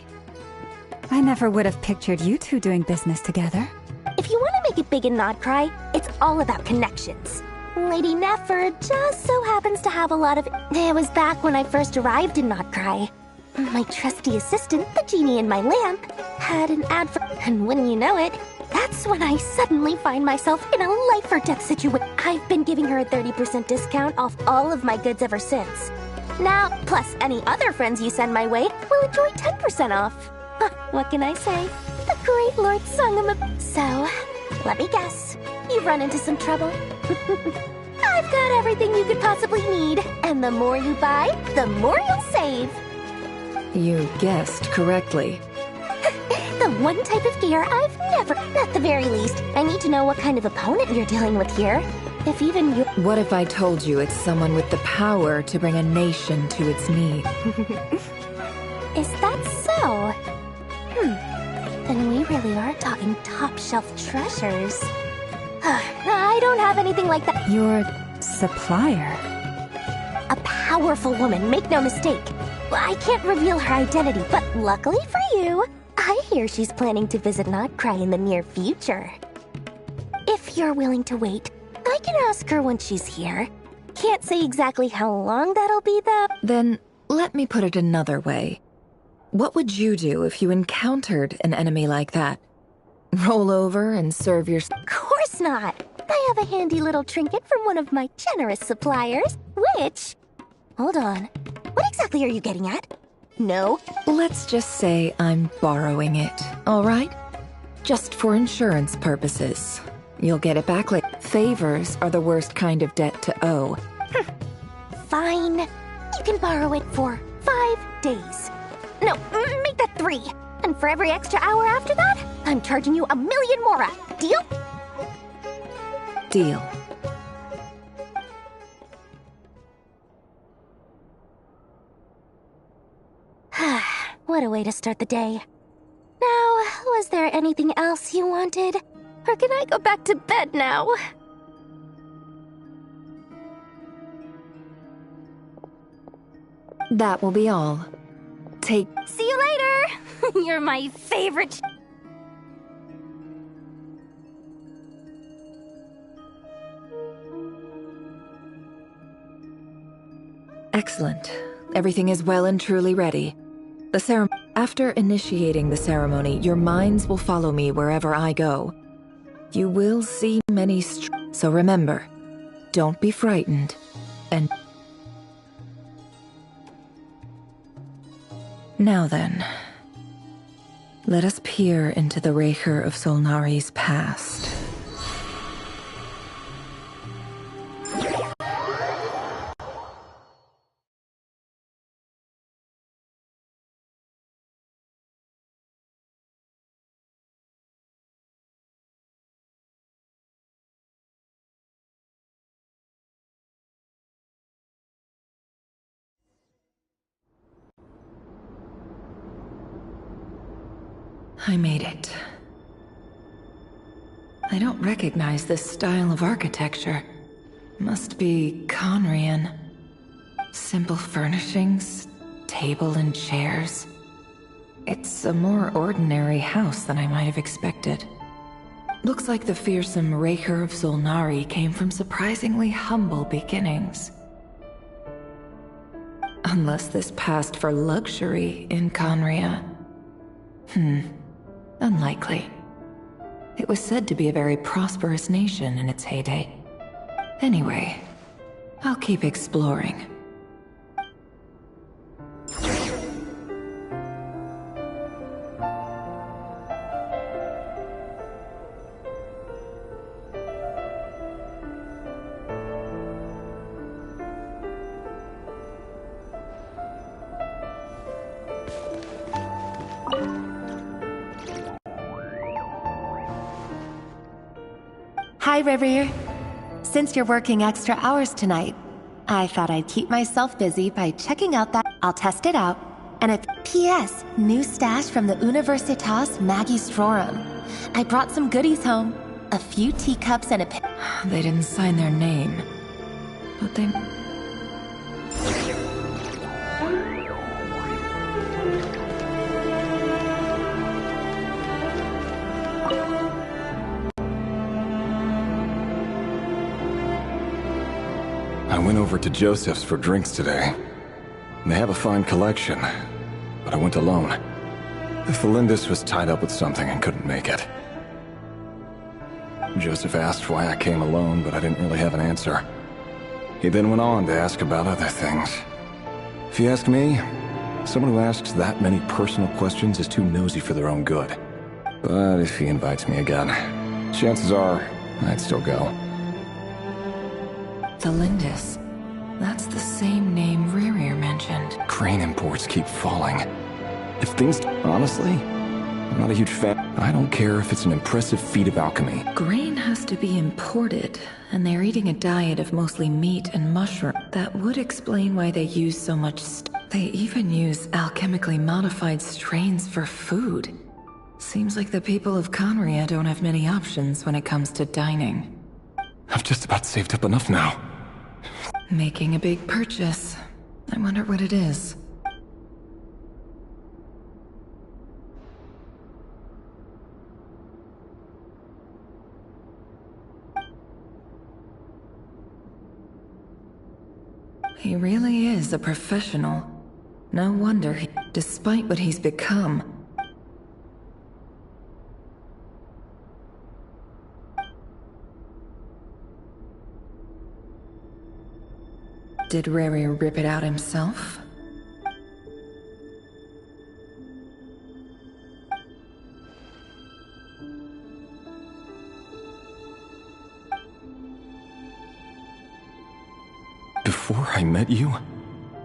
I never would have pictured you two doing business together. If you want to make it big in Nodcry, it's all about connections. Lady Nefer just so happens to have a lot of... It was back when I first arrived in Nodcry. My trusty assistant, the genie in my lamp, had an ad for... And wouldn't you know it, that That's when I suddenly find myself in a life-or-death situation. I've been giving her a 30% discount off all of my goods ever since. Now, plus any other friends you send my way will enjoy 10% off. Huh, what can I say? The great Lord Sungam. So, let me guess. You've run into some trouble? I've got everything you could possibly need. And the more you buy, the more you'll save. You guessed correctly. The one type of gear I've never... At the very least, I need to know what kind of opponent you're dealing with here. If even you... What if I told you it's someone with the power to bring a nation to its knees? Is that so? Then we really are talking top-shelf treasures. I don't have anything like that. Your supplier? A powerful woman, make no mistake. I can't reveal her identity, but luckily for you, I hear she's planning to visit Notcry in the near future. If you're willing to wait, I can ask her when she's here. Can't say exactly how long that'll be, though. Then, let me put it another way. What would you do if you encountered an enemy like that? Roll over and serve your... Of course not! I have a handy little trinket from one of my generous suppliers, which... Hold on. What exactly are you getting at? No? Let's just say I'm borrowing it, all right? Just for insurance purposes. You'll get it back later. Favors are the worst kind of debt to owe. Fine. You can borrow it for 5 days. No, make that 3. And for every extra hour after that, I'm charging you 1,000,000 mora. Deal? Deal. What a way to start the day. Now, was there anything else you wanted? Or can I go back to bed now? That will be all. See you later! You're my favorite... Excellent. Everything is well and truly ready. After initiating the ceremony, your minds will follow me wherever I go. You will see many so remember, don't be frightened, and... Now then, let us peer into the Raker of Solnari's past. I made it. I don't recognize this style of architecture. Must be Conrian. Simple furnishings, table and chairs. It's a more ordinary house than I might have expected. Looks like the fearsome Raker of Solnari came from surprisingly humble beginnings. Unless this passed for luxury in Conria. Unlikely. It was said to be a very prosperous nation in its heyday. Anyway, I'll keep exploring. Hi, River. Since you're working extra hours tonight, I thought I'd keep myself busy by checking out that... I'll test it out. And if... P.S. New stash from the Universitas Magistrorum. I brought some goodies home. A few teacups and a... They didn't sign their name. But they... I went over to Joseph's for drinks today. They have a fine collection, but I went alone. Felindis was tied up with something and couldn't make it. Joseph asked why I came alone, but I didn't really have an answer. He then went on to ask about other things. If you ask me, someone who asks that many personal questions is too nosy for their own good. But if he invites me again, chances are I'd still go. The Lindis. That's the same name Rerir mentioned. Grain imports keep falling. If things... Honestly, I'm not a huge fan. I don't care if it's an impressive feat of alchemy. Grain has to be imported, and they're eating a diet of mostly meat and mushroom. That would explain why they use so much They even use alchemically modified strains for food. Seems like the people of Conria don't have many options when it comes to dining. I've just about saved up enough now. Making a big purchase. I wonder what it is. He really is a professional. No wonder he, despite what he's become. Did Rerir rip it out himself? Before I met you,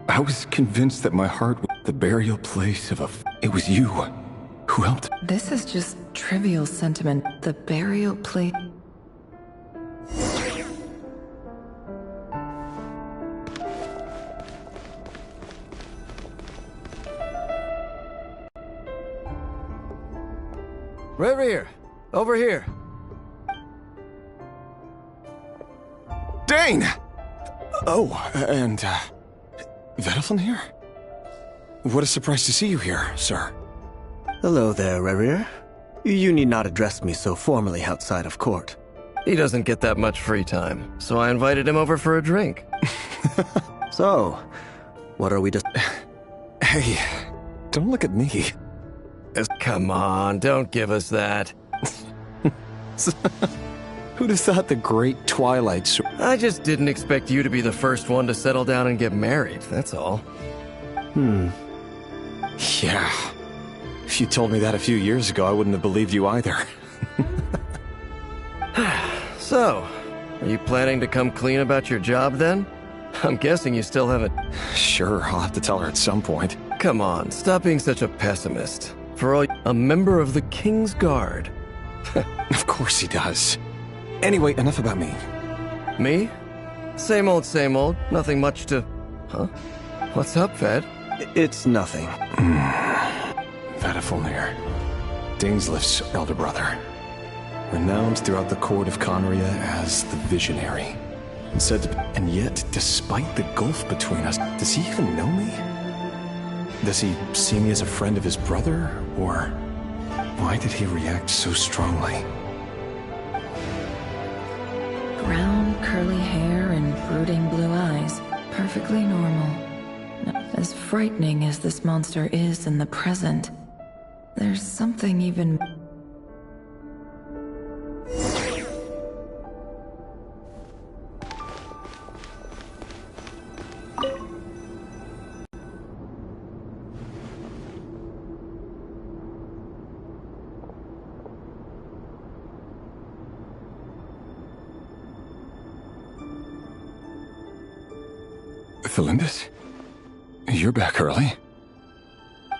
I was convinced that my heart was the burial place of a... It was you who helped. This is just trivial sentiment. The burial place... Rerir, over here. Dane! Oh, and, Vedaflin here? What a surprise to see you here, sir. Hello there, Rerir. You need not address me so formally outside of court. He doesn't get that much free time, so I invited him over for a drink. So, what are we just... Hey, don't look at me. Come on, don't give us that. Who'd have thought the great Twilight... I just didn't expect you to be the first one to settle down and get married, that's all. Yeah. If you told me that a few years ago, I wouldn't have believed you either. So, are you planning to come clean about your job then? I'm guessing you still haven't... Sure, I'll have to tell her at some point. Come on, stop being such a pessimist. For all... A member of the King's Guard. Of course he does. Anyway, enough about me. Me? Same old, nothing much to... Huh? What's up, Ved? It's nothing. Vedaflin, Dainsleif's elder brother. Renowned throughout the court of Conria as the Visionary. And said to... And yet, despite the gulf between us, does he even know me? Does he see me as a friend of his brother, or... Why did he react so strongly? Brown, curly hair and brooding blue eyes. Perfectly normal. As frightening as this monster is in the present, there's something even... Felindis? You're back early?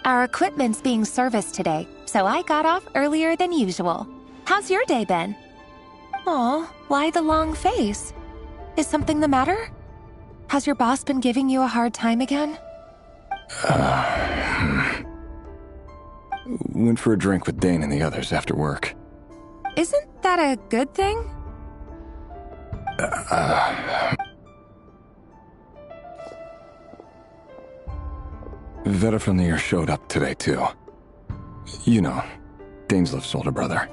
Our equipment's being serviced today, so I got off earlier than usual. How's your day been? Aw, why the long face? Is something the matter? Has your boss been giving you a hard time again? Went for a drink with Dane and the others after work. Isn't that a good thing? Vedaflin showed up today, too. You know, Dainsleif's older brother.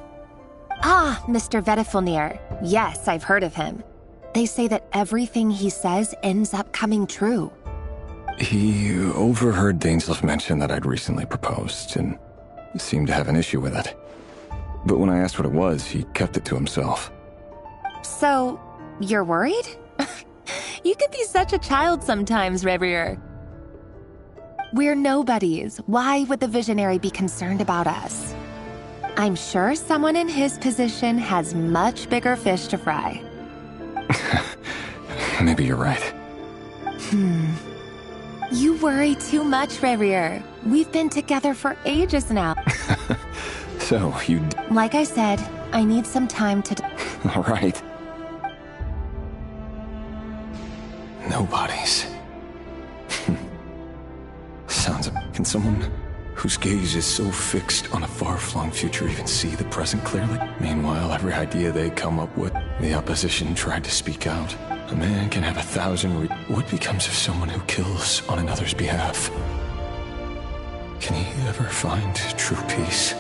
Ah, Mr. Vedaflin. Yes, I've heard of him. They say that everything he says ends up coming true. He overheard Dainsleif mention that I'd recently proposed, and seemed to have an issue with it. But when I asked what it was, he kept it to himself. So, you're worried? You could be such a child sometimes, Reverie. We're nobodies. Why would the Visionary be concerned about us? I'm sure someone in his position has much bigger fish to fry. Maybe you're right. You worry too much, Reverie. We've been together for ages now. So, you... Like I said, I need some time to... All right. Nobodies. Sounds of... Can someone whose gaze is so fixed on a far-flung future even see the present clearly? Meanwhile, every idea they come up with, the opposition tried to speak out. A man can have 1,000 What becomes of someone who kills on another's behalf? Can he ever find true peace?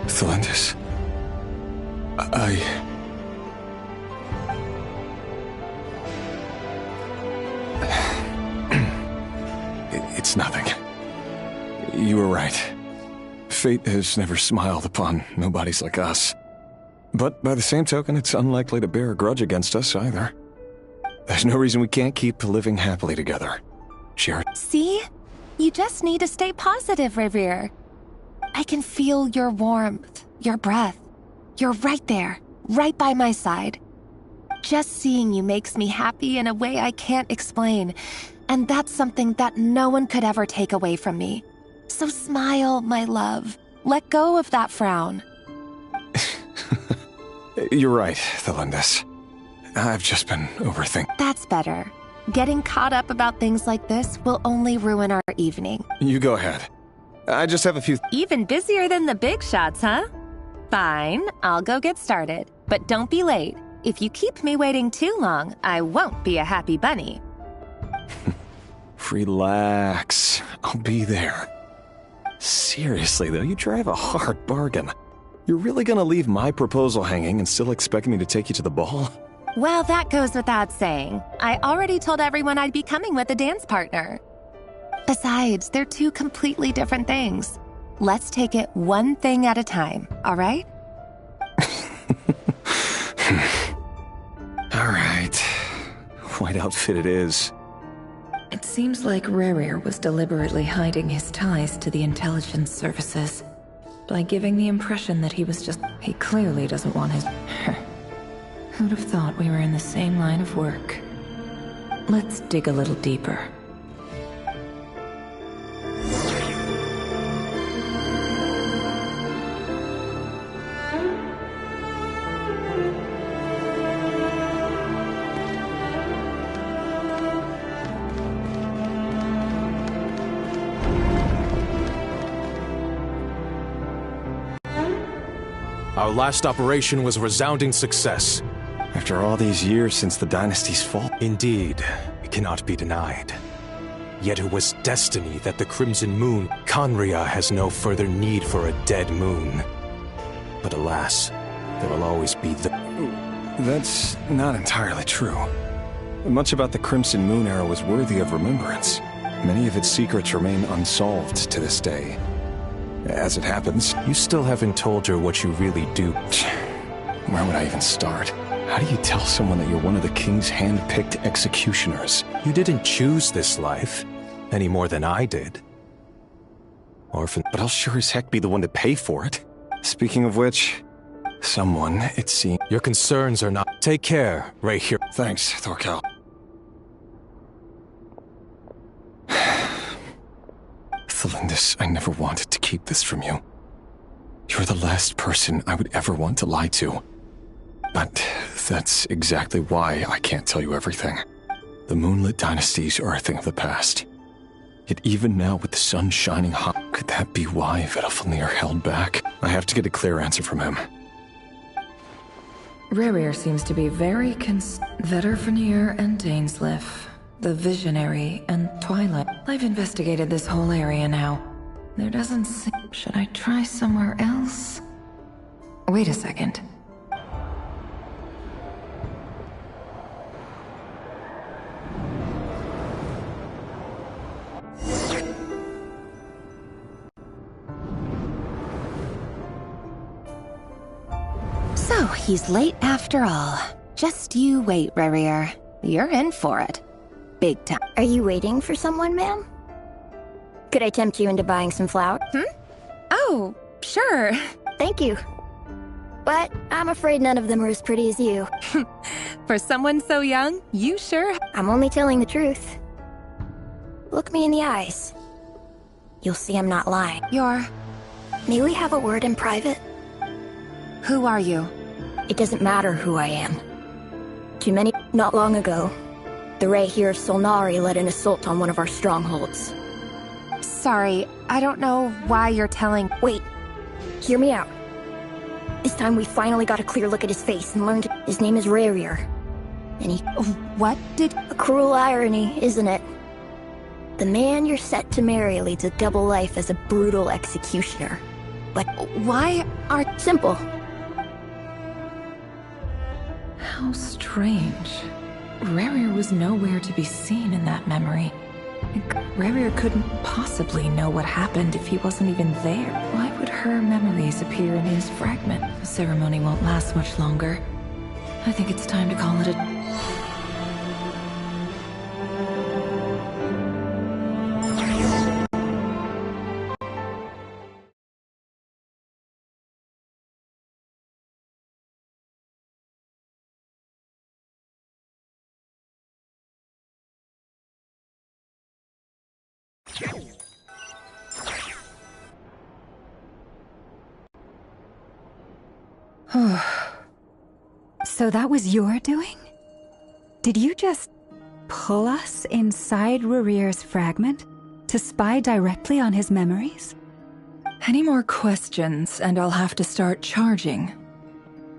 Thelindis. It's nothing. You were right. Fate has never smiled upon nobodies like us. But by the same token, it's unlikely to bear a grudge against us either. There's no reason we can't keep living happily together. Share. See? You just need to stay positive, Reverie. I can feel your warmth, your breath. You're right there, right by my side. Just seeing you makes me happy in a way I can't explain. And that's something that no one could ever take away from me. So smile, my love. Let go of that frown. You're right, Thelindis. I've just been overthinking. That's better. Getting caught up about things like this will only ruin our evening. You go ahead. I just have a few... Even busier than the big shots, huh? Fine, I'll go get started. But don't be late. If you keep me waiting too long, I won't be a happy bunny. Relax. I'll be there. Seriously, though, you drive a hard bargain. You're really gonna leave my proposal hanging and still expect me to take you to the ball? Well, that goes without saying. I already told everyone I'd be coming with a dance partner. Besides, they're two completely different things. Let's take it one thing at a time, all right? All right. White outfit it is. It seems like Rerir was deliberately hiding his ties to the intelligence services by giving the impression that he was just... He clearly doesn't want his... Who'd have thought we were in the same line of work? Let's dig a little deeper. Our last operation was a resounding success. After all these years since the dynasty's fall. Indeed, it cannot be denied. Yet it was destiny that the Crimson Moon, Conria, has no further need for a dead moon. But alas, there will always be the... That's not entirely true. Much about the Crimson Moon era was worthy of remembrance. Many of its secrets remain unsolved to this day. As it happens, you still haven't told her what you really do. Where would I even start? How do you tell someone that you're one of the king's hand-picked executioners? You didn't choose this life, any more than I did. Orphan... But I'll sure as heck be the one to pay for it. Speaking of which, someone, it seems... Your concerns are not... Take care, right here. Thanks, Thorkel. Thelindis, I never wanted to keep this from you. You're the last person I would ever want to lie to. But that's exactly why I can't tell you everything. The moonlit dynasties are a thing of the past. Yet even now with the sun shining hot, could that be why Vedalfnir held back? I have to get a clear answer from him. Rerir seems to be very Vedalfnir and Dainsleif, the Visionary and Twilight. I've investigated this whole area now. There doesn't seem... Should I try somewhere else? Wait a second. he's late after all. Just you wait, Rarier. You're in for it. Big time. Are you waiting for someone, ma'am? Could I tempt you into buying some flowers? Oh, sure. Thank you. But I'm afraid none of them are as pretty as you. For someone so young, you sure... I'm only telling the truth. Look me in the eyes. You'll see I'm not lying. May we have a word in private? Who are you? It doesn't matter who I am. Not long ago, the Ray here of Solnari led an assault on one of our strongholds. Sorry, I don't know why you're telling... Wait, hear me out. This time we finally got a clear look at his face and learned his name is Rarier. And he... What did... A cruel irony, isn't it? The man you're set to marry leads a double life as a brutal executioner. But why are... Simple. How strange. Rarier was nowhere to be seen in that memory. Rarier couldn't possibly know what happened if he wasn't even there. Why would her memories appear in his fragment? The ceremony won't last much longer. I think it's time to call it a... So that was your doing? Did you just pull us inside Rarier's fragment to spy directly on his memories? Any more questions, and I'll have to start charging.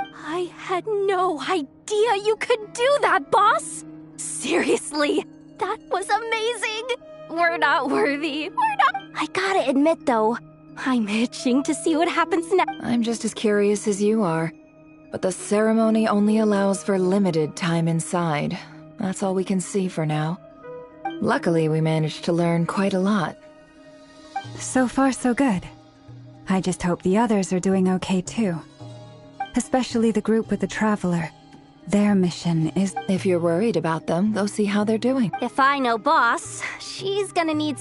I had no idea you could do that, boss! Seriously, that was amazing! We're not worthy. We're not... I gotta admit, though, I'm itching to see what happens next. I'm just as curious as you are. But the ceremony only allows for limited time inside. That's all we can see for now. Luckily, we managed to learn quite a lot. So far, so good. I just hope the others are doing okay, too. Especially the group with the Traveler. Their mission is... If you're worried about them, go see how they're doing. If I know boss, she's gonna need...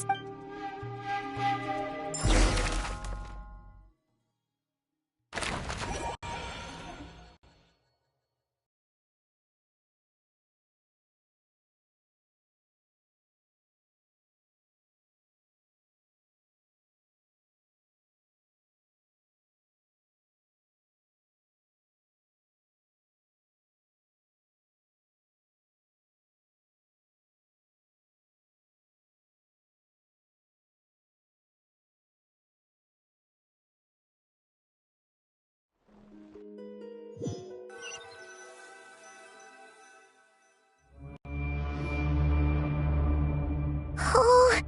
Oh,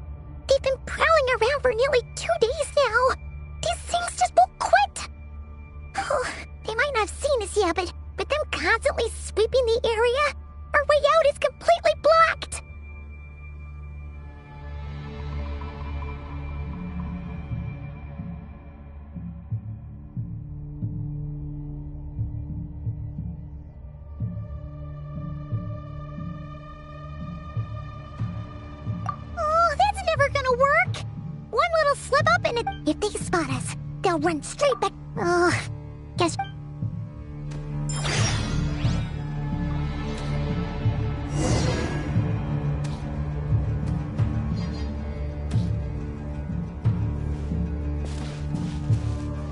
they've been prowling around for nearly 2 days now. These things just won't quit. Oh, they might not have seen us yet, but them constantly sweeping the area, our way out is completely blocked. Never gonna work. One little slip up and if they spot us, they'll run straight back. Guess.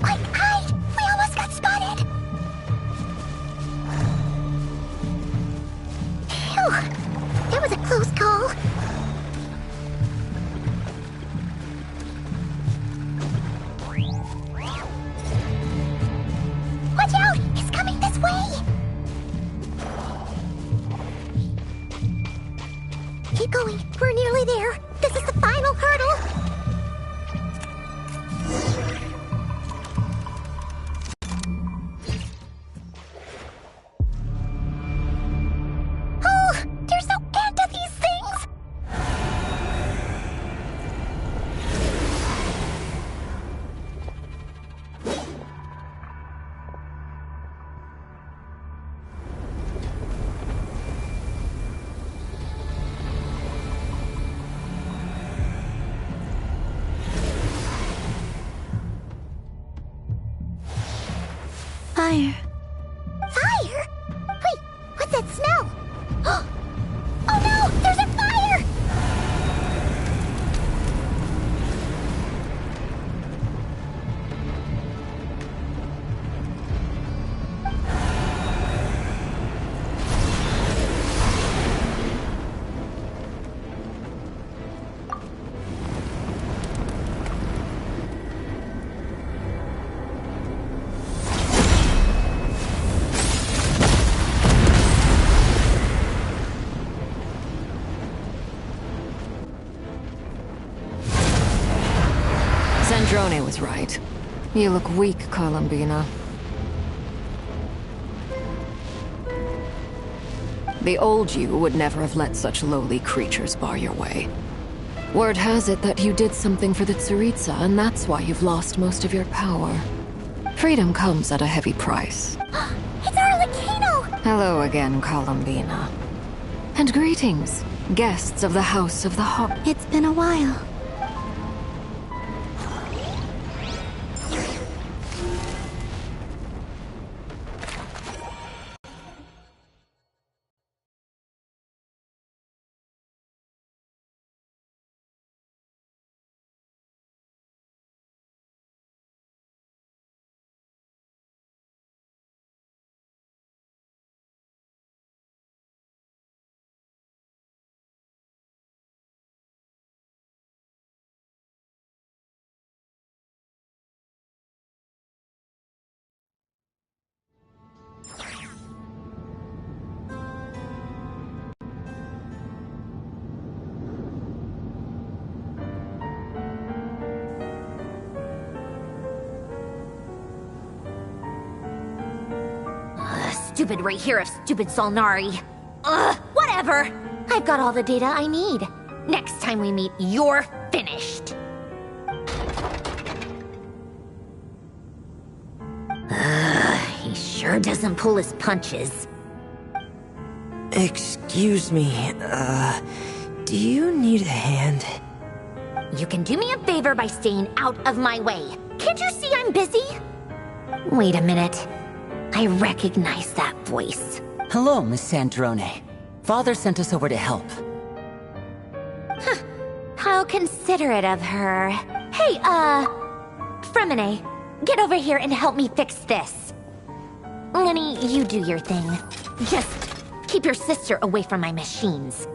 We almost got spotted. Phew, that was a close call. Watch out! It's coming this way! Keep going. We're nearly there. This is the final hurdle. Oh, there's no end to these things! Centrone was right. You look weak, Columbina. The old you would never have let such lowly creatures bar your way. Word has it that you did something for the Tsaritsa, and that's why you've lost most of your power. Freedom comes at a heavy price. It's Arlecchino! Hello again, Columbina. And greetings, guests of the House of the Hawk. It's been a while. Stupid right here of stupid Solnari. Ugh, whatever. I've got all the data I need. Next time we meet, you're finished. He sure doesn't pull his punches. Excuse me, do you need a hand? You can do me a favor by staying out of my way. Can't you see I'm busy? Wait a minute. I recognize that voice. Hello, Miss Sandrone. Father sent us over to help. Huh. How considerate of her. Hey, Fremine, get over here and help me fix this. Lenny, you do your thing. Just keep your sister away from my machines.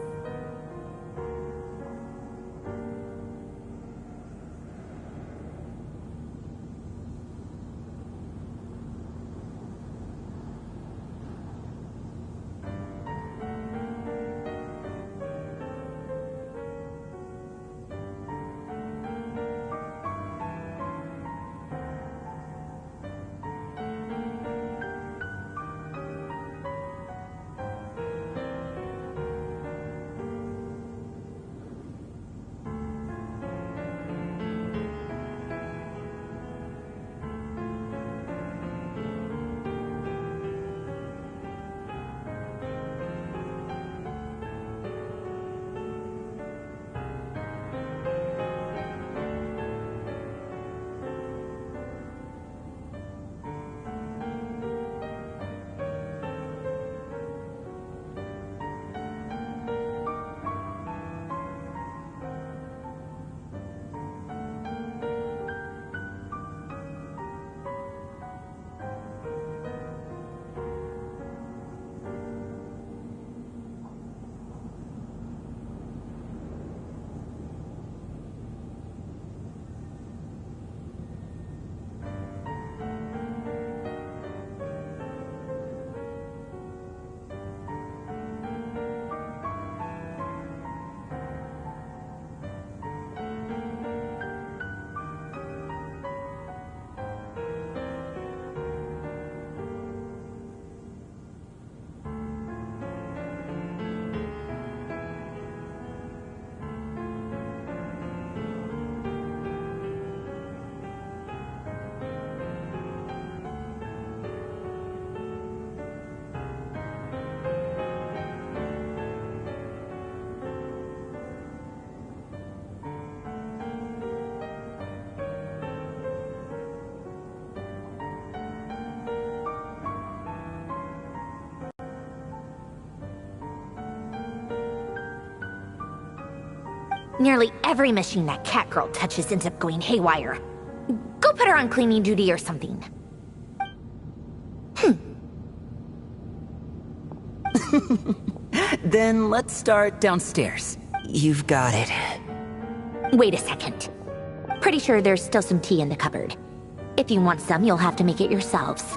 Nearly every machine that cat girl touches ends up going haywire. Go put her on cleaning duty or something. Then let's start downstairs. You've got it. Wait a second. Pretty sure there's still some tea in the cupboard. If you want some, you'll have to make it yourselves.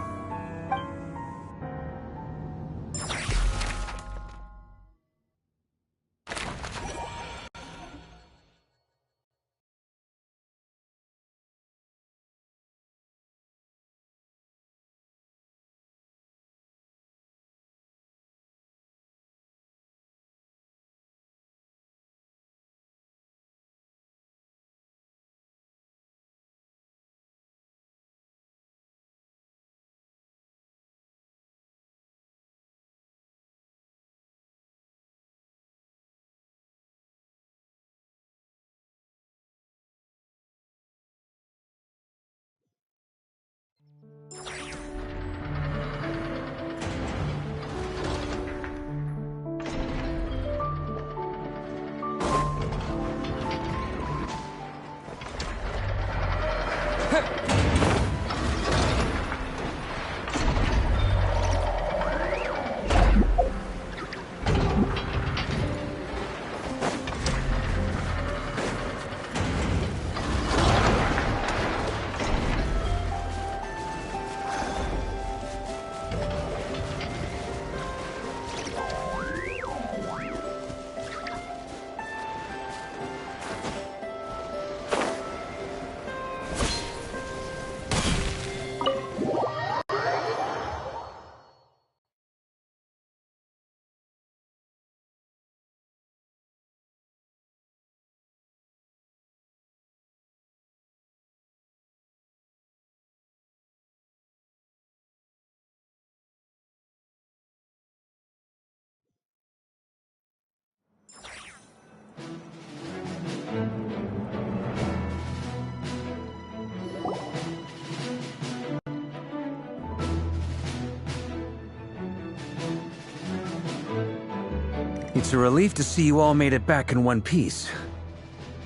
It's a relief to see you all made it back in one piece.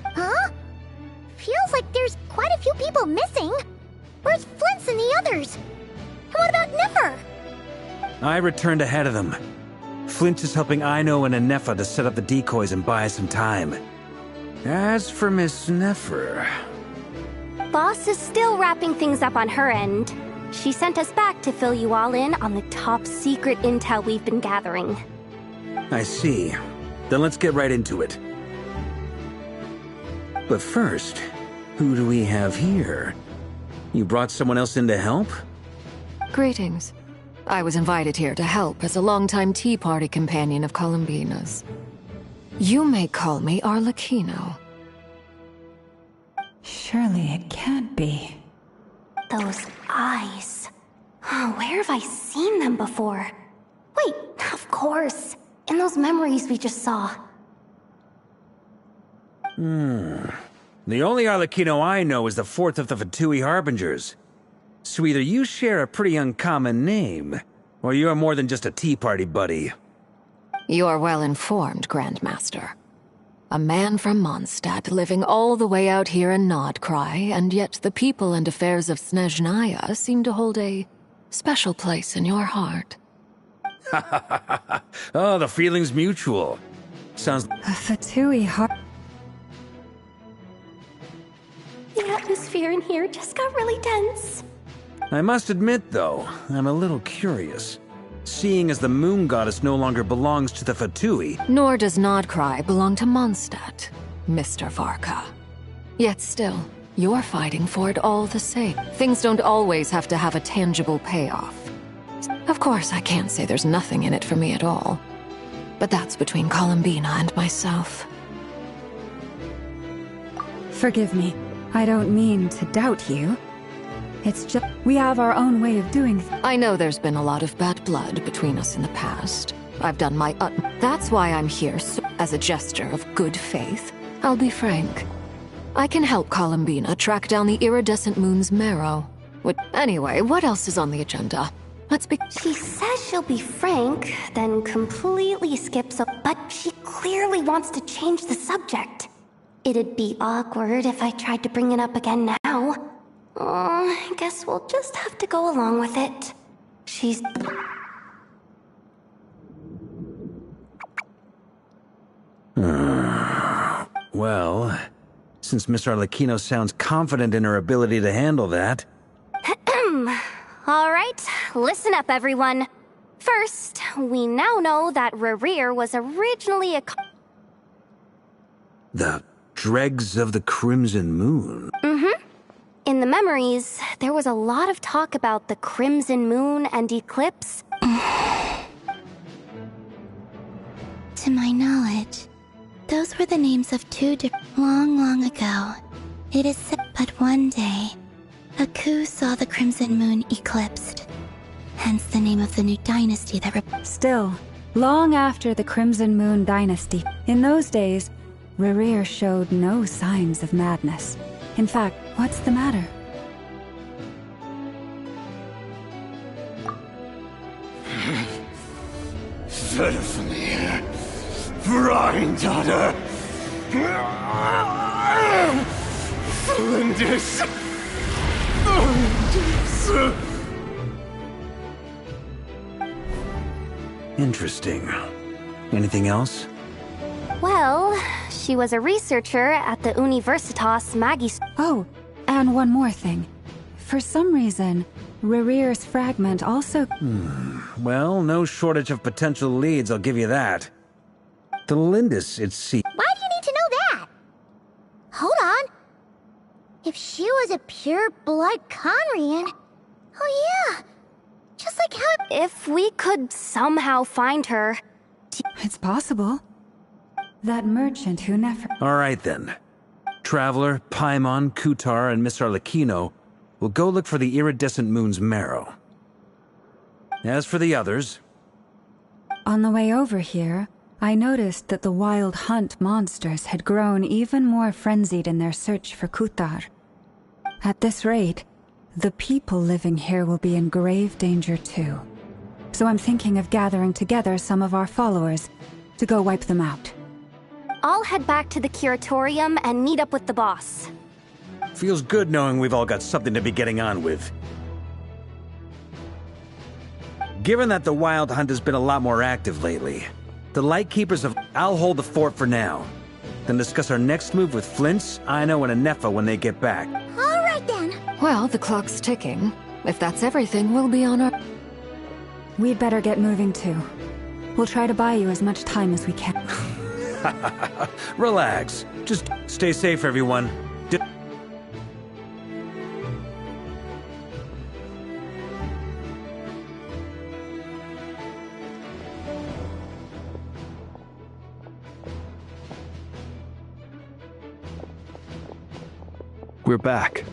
Huh? Feels like there's quite a few people missing. Where's Flint's and the others? And what about Niffer? I returned ahead of them. Flint is helping Aino and Anefa to set up the decoys and buy some time. As for Miss Neffer... Boss is still wrapping things up on her end. She sent us back to fill you all in on the top secret intel we've been gathering. I see. Then let's get right into it. But first, who do we have here? You brought someone else in to help? Greetings. I was invited here to help as a longtime Tea Party companion of Columbina's. You may call me Arlecchino. Surely it can't be. Those eyes. Oh, where have I seen them before? Wait, of course. In those memories we just saw. The only Arlecchino I know is the fourth of the Fatui Harbingers. So either you share a pretty uncommon name, or you're more than just a Tea Party buddy. You're well informed, Grandmaster. A man from Mondstadt living all the way out here in Nodcry, and yet the people and affairs of Snezhnaya seem to hold a special place in your heart. Oh, the feeling's mutual. Sounds... A Fatui The atmosphere in here just got really tense. I must admit, though, I'm a little curious. Seeing as the moon goddess no longer belongs to the Fatui... Nor does Nodcry belong to Mondstadt, Mr. Varka. Yet still, you're fighting for it all the same. Things don't always have to have a tangible payoff. Of course, I can't say there's nothing in it for me at all. But that's between Columbina and myself. Forgive me. I don't mean to doubt you. It's just, we have our own way of doing things. I know there's been a lot of bad blood between us in the past. I've done my That's why I'm here, so as a gesture of good faith. I'll be frank. I can help Columbina track down the iridescent moon's marrow. Anyway, what else is on the agenda? Let's be- She says she'll be frank, then completely skips up, but she clearly wants to change the subject. It'd be awkward if I tried to bring it up again now. I guess we'll just have to go along with it. She's... Well, since Miss Arlecchino sounds confident in her ability to handle that... All right, listen up, everyone. First, we now know that Rerir was originally a... The dregs of the Crimson Moon? Mm-hmm. In the memories, there was a lot of talk about the Crimson Moon and Eclipse. To my knowledge, those were the names of two long ago. It is said, but one day, a coup saw the Crimson Moon eclipsed. Hence the name of the new dynasty that Still, long after the Crimson Moon dynasty, in those days, Rerir showed no signs of madness. In fact, what's the matter? Verfamir, Brindaughter, Flinders. Interesting. Anything else? Well, she was a researcher at the Universitas Magis. Oh, and one more thing. For some reason, Rerir's fragment also... Well, no shortage of potential leads, I'll give you that. The Lindis, it seems... Why do you need to know that? Hold on. If she was a pure-blood Conrian... Oh yeah, just like how... If we could somehow find her... It's possible. That merchant who never... All right, then. Traveler, Paimon, Kutar, and Miss Arlecchino will go look for the iridescent moon's marrow. As for the others... On the way over here, I noticed that the wild hunt monsters had grown even more frenzied in their search for Kutar. At this rate, the people living here will be in grave danger too. So I'm thinking of gathering together some of our followers to go wipe them out. I'll head back to the curatorium and meet up with the boss. Feels good knowing we've all got something to be getting on with. Given that the Wild Hunt has been a lot more active lately, the Lightkeepers have... I'll hold the fort for now. Then discuss our next move with Flint's, Ino, and Anefa when they get back. All right then. Well, the clock's ticking. If that's everything, we'll be on our... We'd better get moving too. We'll try to buy you as much time as we can. Relax. Just stay safe, everyone. We're back.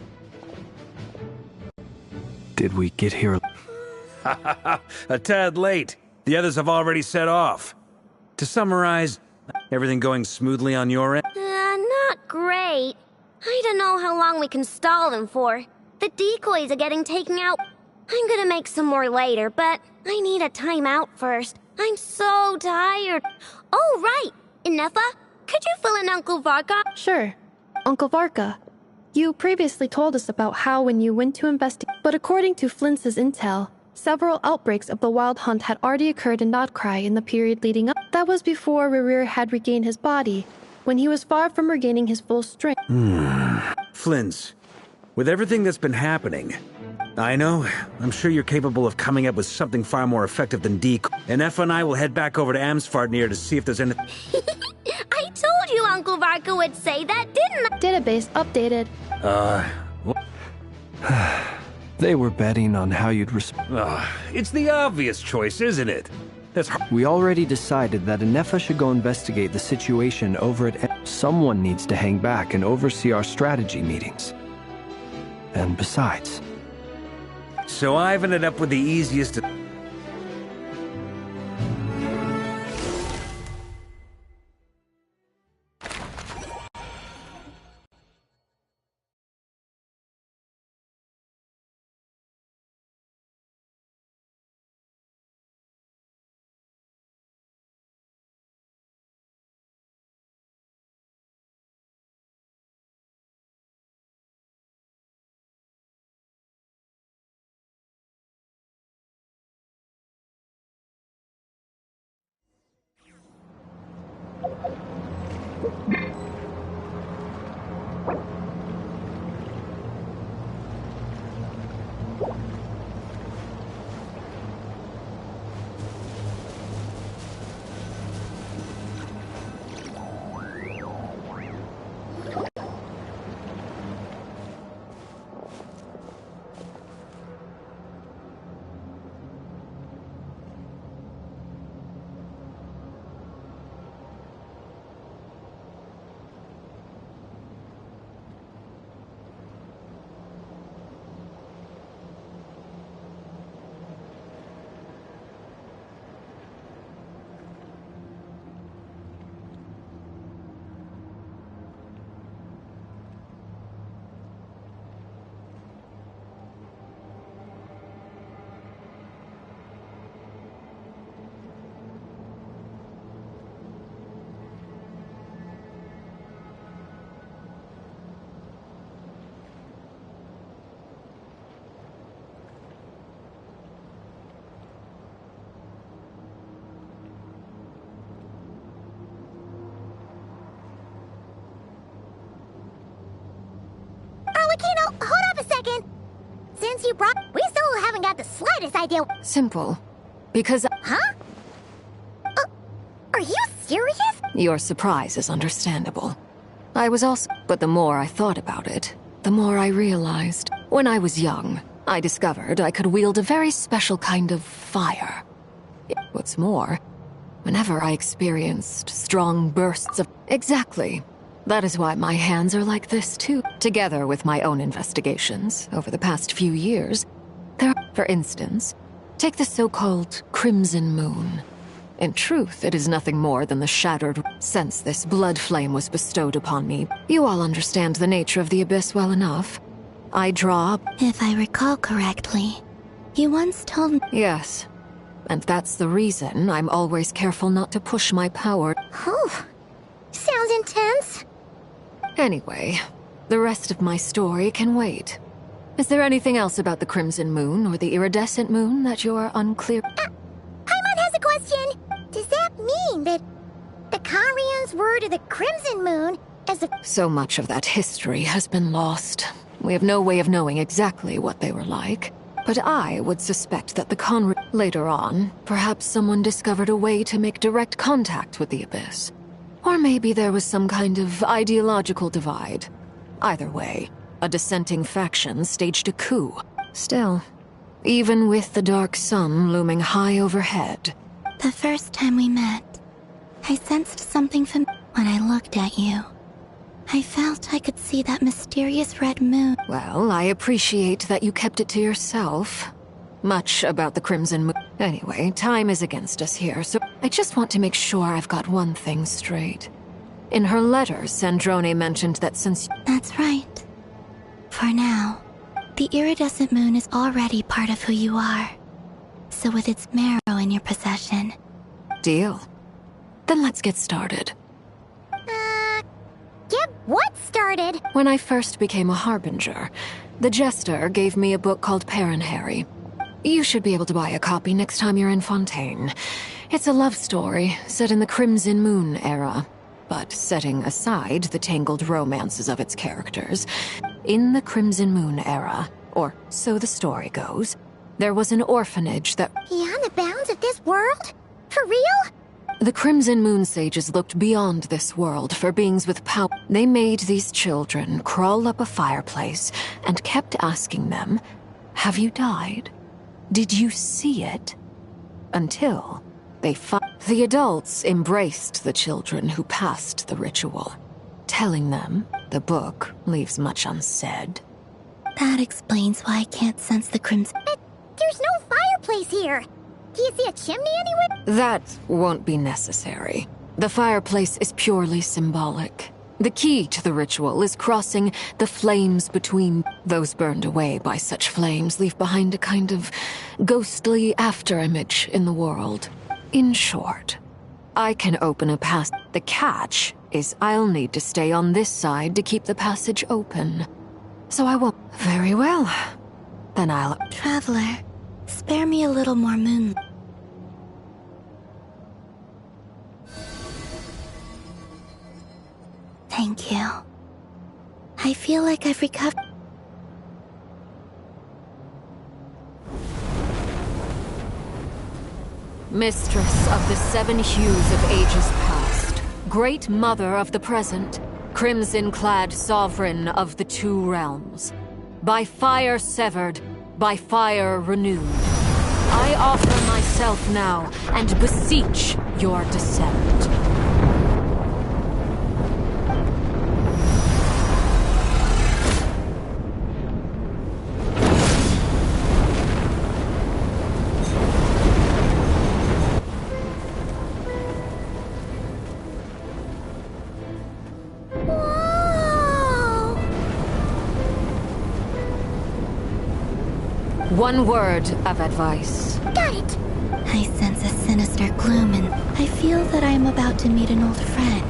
Did we get here? A tad late. The others have already set off. To summarize, everything going smoothly on your end? Not great. I don't know how long we can stall them for. The decoys are getting taken out. I'm gonna make some more later, but I need a timeout first. I'm so tired. Oh, right! Anefa, could you fill in Uncle Varka? Sure. Uncle Varka, you previously told us about how when you went to investigate, but according to Flint's intel, several outbreaks of the Wild Hunt had already occurred in Notcry in the period leading up. That was before Rerir had regained his body, when he was far from regaining his full strength. Flint's, with everything that's been happening, I know, I'm sure you're capable of coming up with something far more effective than decoy. And Effa and I will head back over to Amsfartnir to see if there's anything... I told you Uncle Varka would say that, didn't I? Database updated. They were betting on how you'd it's the obvious choice, isn't it? We already decided that Anefa should go investigate the situation over at... Someone needs to hang back and oversee our strategy meetings. And besides... So I've ended up with the easiest... Hold up a second. Since you brought... We still haven't got the slightest idea... Simple. Because... Huh? Are you serious? Your surprise is understandable. I was also... But the more I thought about it, the more I realized. When I was young, I discovered I could wield a very special kind of fire. What's more, whenever I experienced strong bursts of... Exactly. That is why my hands are like this, too. Together with my own investigations over the past few years, there... For instance, take the so-called Crimson Moon. In truth, it is nothing more than the shattered... Since this blood flame was bestowed upon me, you all understand the nature of the Abyss well enough. I draw... If I recall correctly, you once told me... Yes. And that's the reason I'm always careful not to push my power. Oh, sounds intense. Anyway, the rest of my story can wait. Is there anything else about the Crimson Moon or the Iridescent Moon that you're unclear? Paimon has a question. Does that mean that the Karians were to the Crimson Moon as a... So much of that history has been lost. We have no way of knowing exactly what they were like. But I would suspect that the later on, perhaps someone discovered a way to make direct contact with the Abyss. Or maybe there was some kind of ideological divide. Either way, a dissenting faction staged a coup. Still, even with the dark sun looming high overhead... The first time we met, I sensed something familiar when I looked at you. I felt I could see that mysterious red moon. Well, I appreciate that you kept it to yourself. Much about the Crimson Moon. Anyway, time is against us here, so I just want to make sure I've got one thing straight. In her letter, Sandrone mentioned that since... That's right. For now, the iridescent moon is already part of who you are. So with its marrow in your possession... Deal. Then let's get started. Get what started? When I first became a Harbinger, the Jester gave me a book called Harry. You should be able to buy a copy next time you're in Fontaine. It's a love story set in the Crimson Moon era, but setting aside the tangled romances of its characters. In the Crimson Moon era, or so the story goes, there was an orphanage that... Beyond the bounds of this world? For real? The Crimson Moon Sages looked beyond this world for beings with power. They made these children crawl up a fireplace and kept asking them, "Have you died? Did you see it?" Until they the adults embraced the children who passed the ritual, telling them the book leaves much unsaid. That explains why I can't sense the crimson... But there's no fireplace here. Do you see a chimney anywhere? That won't be necessary. The fireplace is purely symbolic. The key to the ritual is crossing the flames between. Those burned away by such flames leave behind a kind of ghostly afterimage in the world. In short, I can open a passage. The catch is I'll need to stay on this side to keep the passage open. So I won't. Very well. Then I'll... Traveler, spare me a little more moonlight. Thank you. I feel like I've recovered. Mistress of the 7 hues of ages past, Great Mother of the present, Crimson-clad Sovereign of the 2 realms. By fire severed, by fire renewed. I offer myself now, and beseech your descent. One word of advice. Got it! I sense a sinister gloom and I feel that I am about to meet an old friend.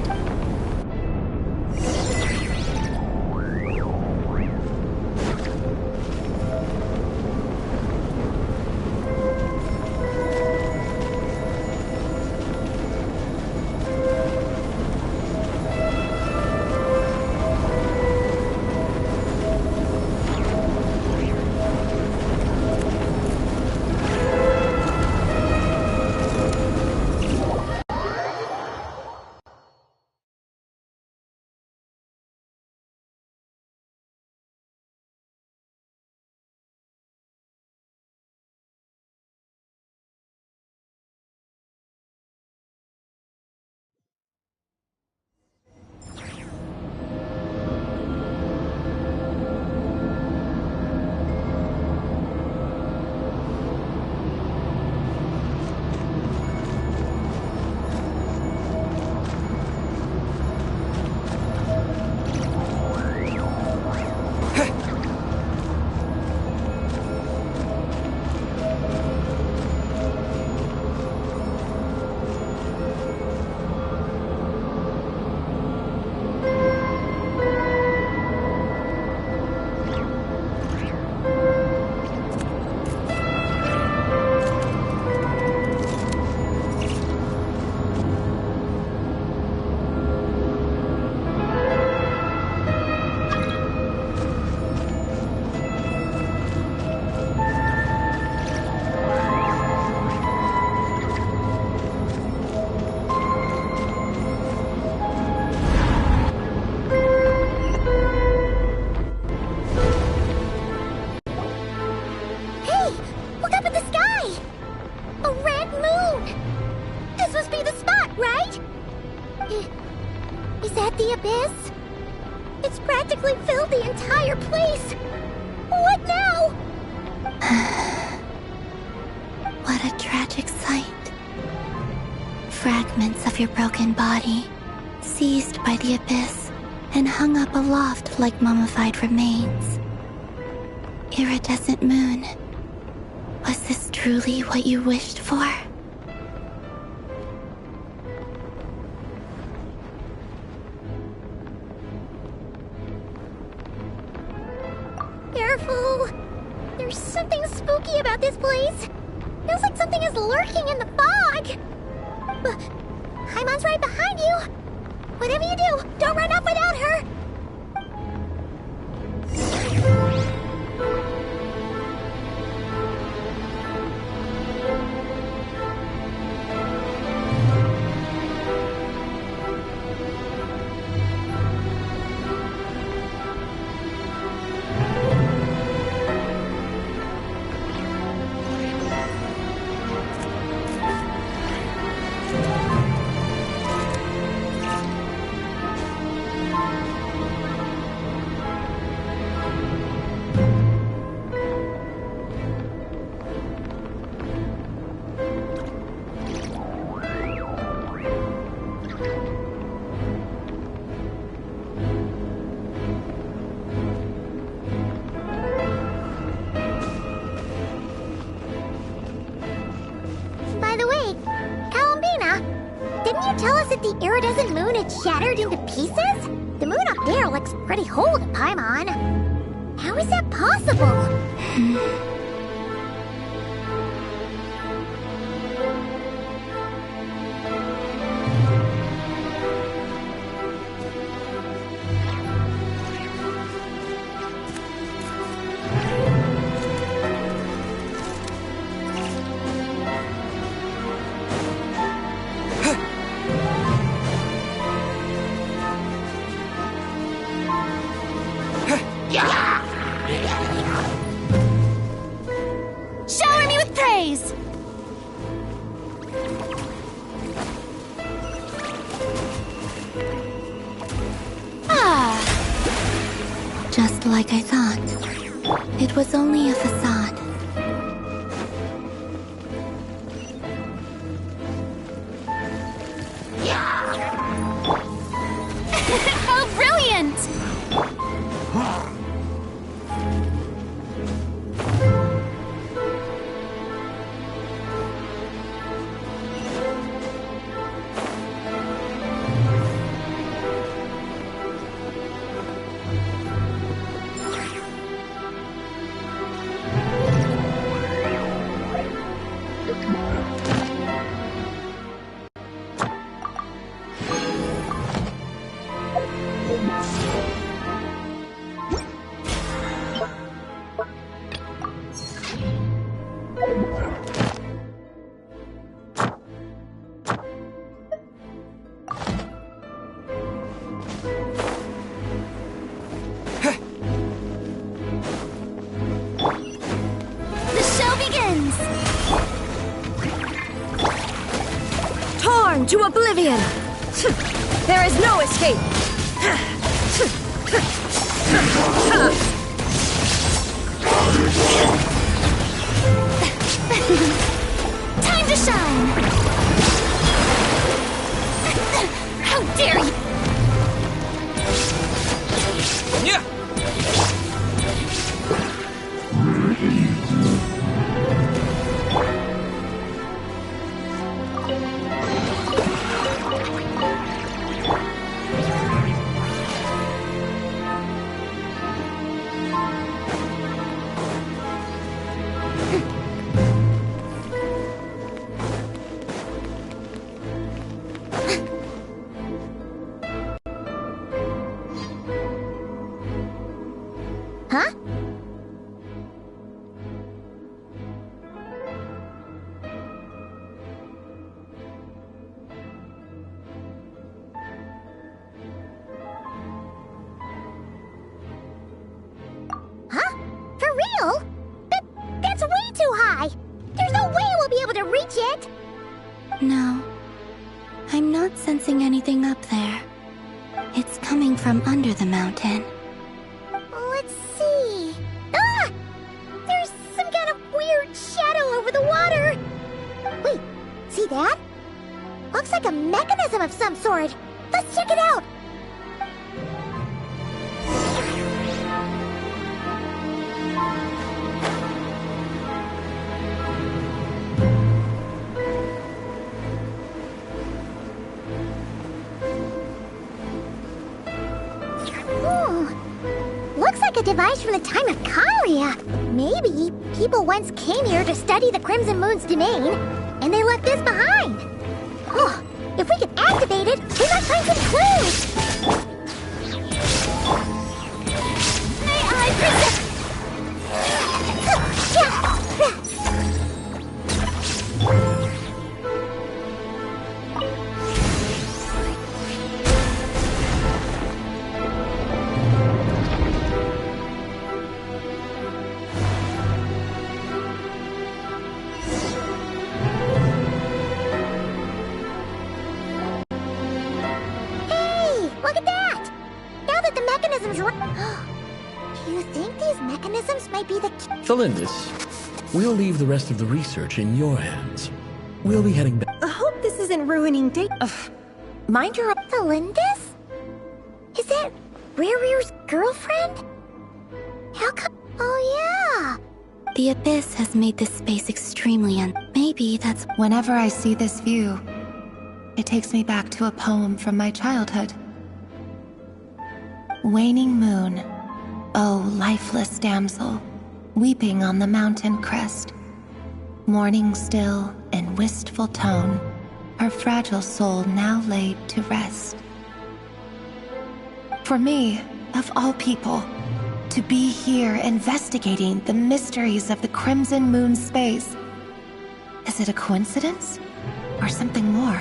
Is that the abyss? It's practically filled the entire place. What now? What a tragic sight. Fragments of your broken body, seized by the abyss, and hung up aloft like mummified remains. Iridescent moon. Was this truly what you wished for? Careful! There's something spooky about this place. Feels like something is lurking in the fog. Paimon's right behind you. Whatever you do, don't run off without her. Tell us that the iridescent moon had shattered into pieces? The moon up there looks pretty whole to Paimon. How is that possible? Shower me with praise! Just like I thought. It was only a facade. How brilliant! To oblivion! There is no escape! Time to shine! How dare you! Yeah! Huh? Huh? For real? That's way too high! There's no way we'll be able to reach it! No. I'm not sensing anything up there. It's coming from under the mountain. Let's see. Ah! There's some kind of weird shadow over the water. Wait, see that? Looks like a mechanism of some sort. Let's check it out. Looks like a device from the time of Conria. Maybe people once came here to study the Crimson Moon's domain, and they left this behind. Oh, if we could activate it, we might find some clues. May I present? Do you think these mechanisms might be the Felindis, we'll leave the rest of the research in your hands. We'll be heading back. I hope this isn't ruining date. Mind your... Felindis? Is that Rerear's girlfriend? How come... Oh, yeah. The Abyss has made this space extremely maybe that's... Whenever I see this view, it takes me back to a poem from my childhood. Waning moon, oh lifeless damsel, weeping on the mountain crest. Mourning still in wistful tone, her fragile soul now laid to rest. For me, of all people, to be here investigating the mysteries of the Crimson Moon space, is it a coincidence or something more?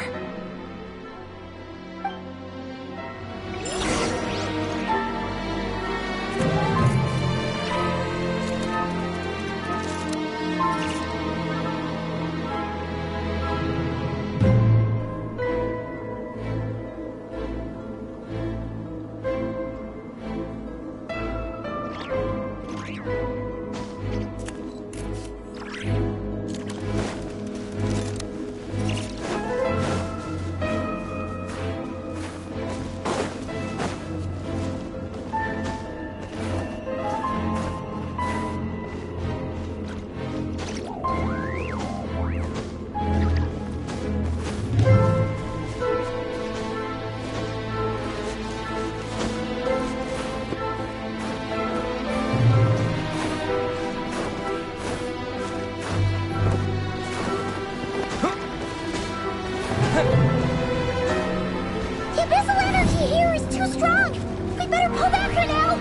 The abyssal energy here is too strong. We better pull back for now.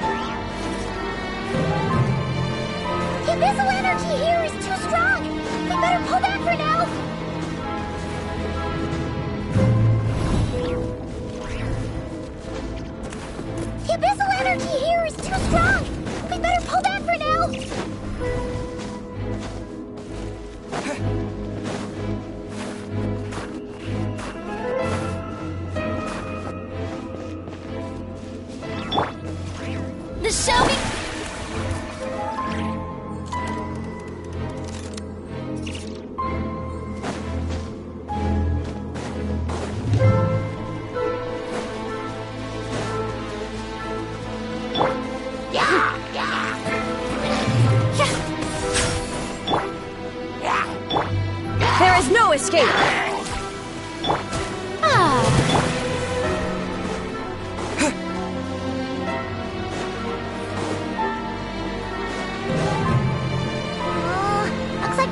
The abyssal energy here is too strong. We better pull back for now. The abyssal energy here is too strong. We better pull back for now. Shall we? There is no escape.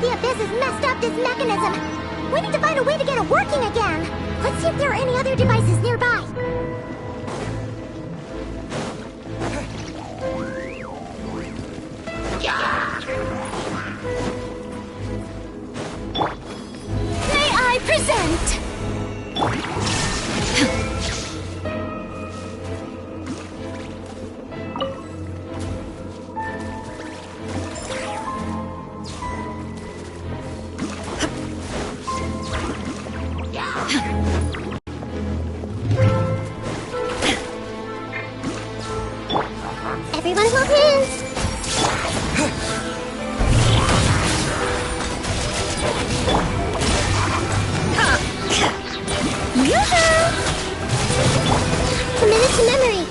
The Abyss has messed up this mechanism. We need to find a way to get it working again. Let's see if there are any other devices nearby. May I present? Everyone hold hands! Yoo-hoo! Commit it to memory!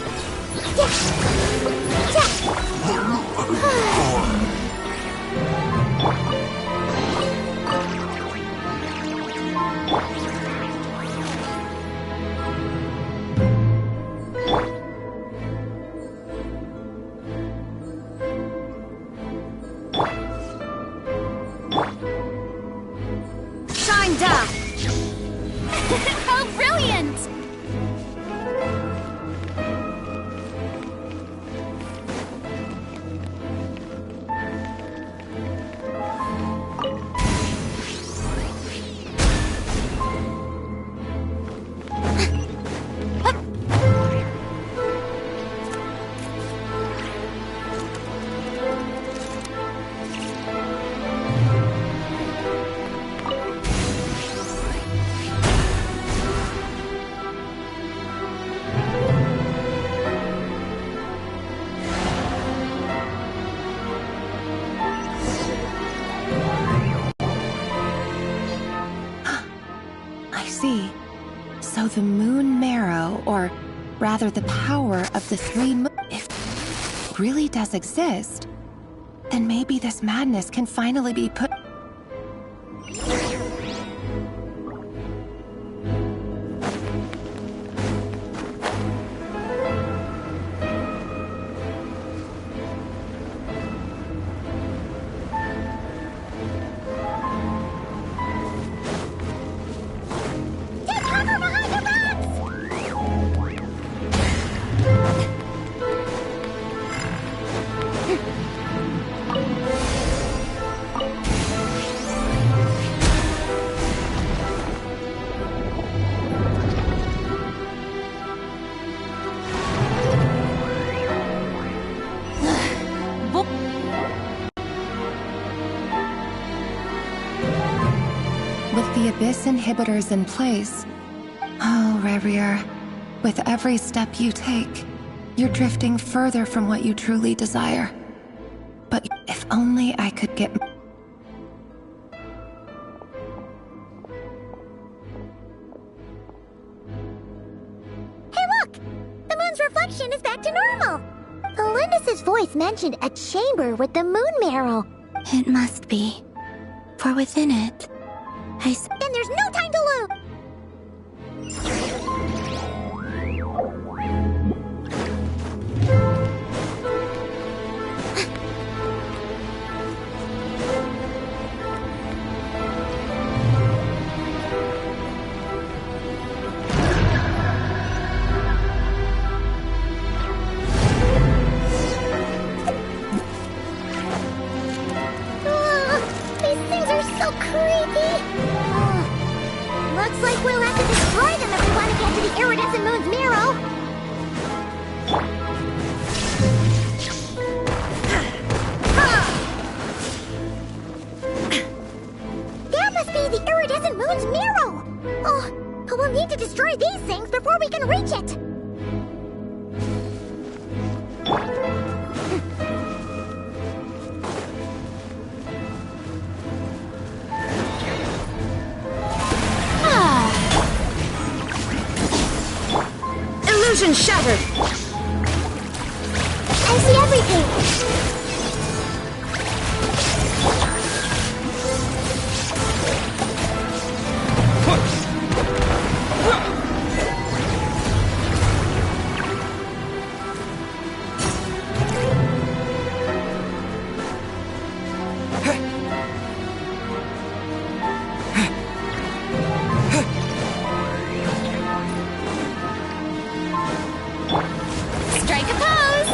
Shine down! How brilliant! I see. So the moon marrow, or rather the power of the three if it really does exist, then maybe this madness can finally be put... With the Abyss inhibitors in place... Oh, Revier, with every step you take, you're drifting further from what you truly desire. But if only I could get... Hey, look! The moon's reflection is back to normal! Elendis' voice mentioned a chamber with the moon marrow. It must be. For within it, Then there's no time to lose! These things are so creepy! Looks like we'll have to destroy them if we want to get to the iridescent moon's marrow! That must be the iridescent moon's marrow! Oh, but we'll need to destroy these things before we can reach it! Illusion shattered! I see everything! Strike a pose!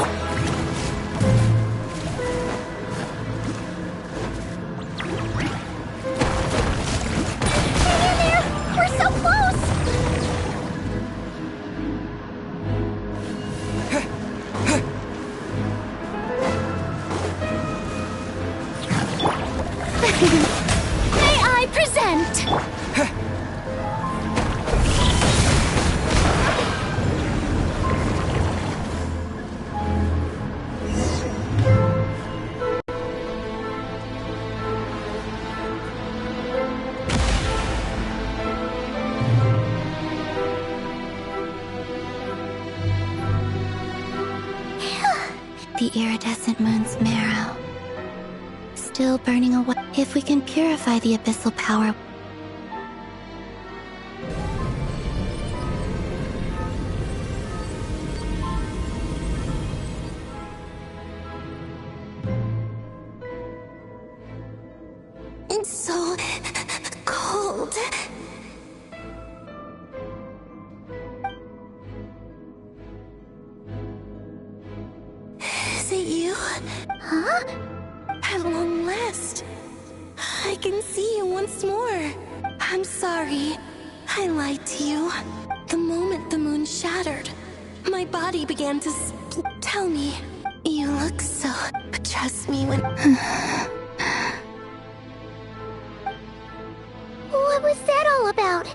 The iridescent moon's marrow. Still burning away. If we can purify the abyssal power... It's so cold. Is it you? Huh? At long last, I can see you once more. I'm sorry. I lied to you. The moment the moon shattered, my body began to tell me, you look so... But trust me when... What was that all about?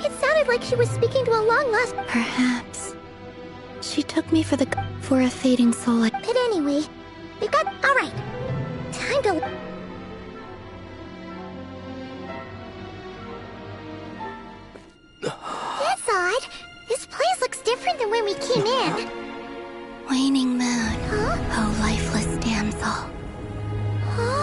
It sounded like she was speaking to a long-lost... Perhaps. She took me for a fading soul. But anyway, we've got... Alright. Time to... That's odd. This place looks different than when we came in. Waning moon. Huh? Oh, lifeless damsel. Oh.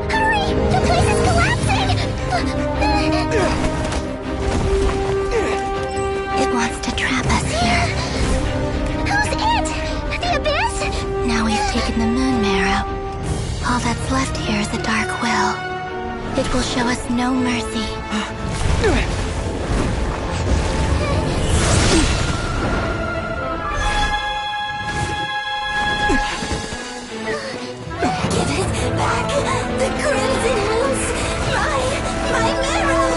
Hurry! The place is collapsing! It wants to trap us here. Who's it? The Abyss? Now we've taken the moon marrow. All that's left here is a dark will. It will show us no mercy. Give it back! The crimson moons! My marrow!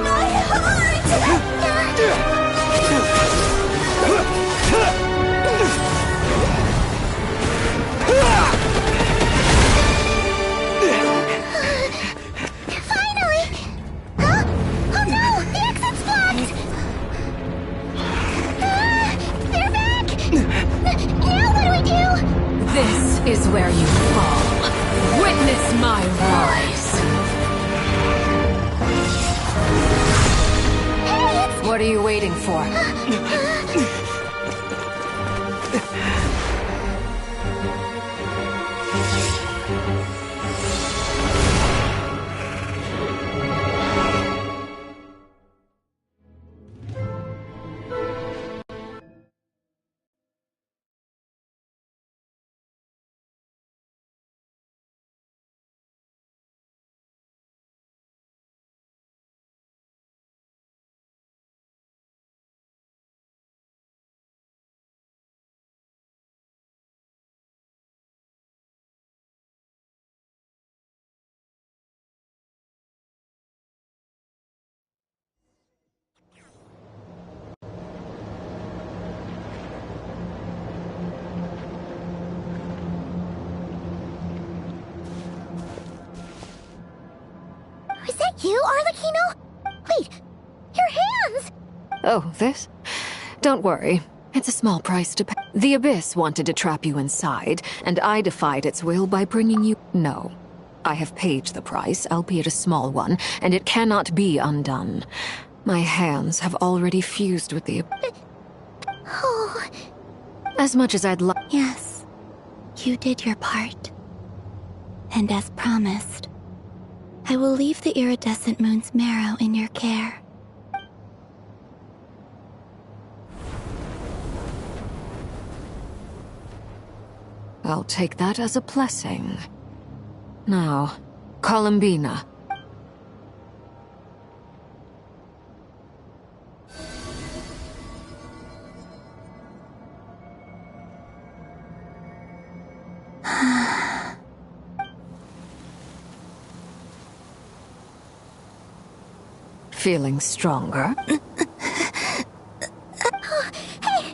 My heart! Finally! Huh? Oh no! The exit's blocked! They're back! Now what do we do? This is where you fall. Witness my rise. What are you waiting for? Is that you, Arlecchino? Wait, your hands! Oh, this? Don't worry. It's a small price to pay. The Abyss wanted to trap you inside, and I defied its will by bringing you... No. I have paid the price, albeit a small one, and it cannot be undone. My hands have already fused with the... Oh... As much as I'd like... Yes, you did your part. And as promised, I will leave the iridescent moon's marrow in your care. I'll take that as a blessing. Now, Columbina. Feeling stronger? Hey,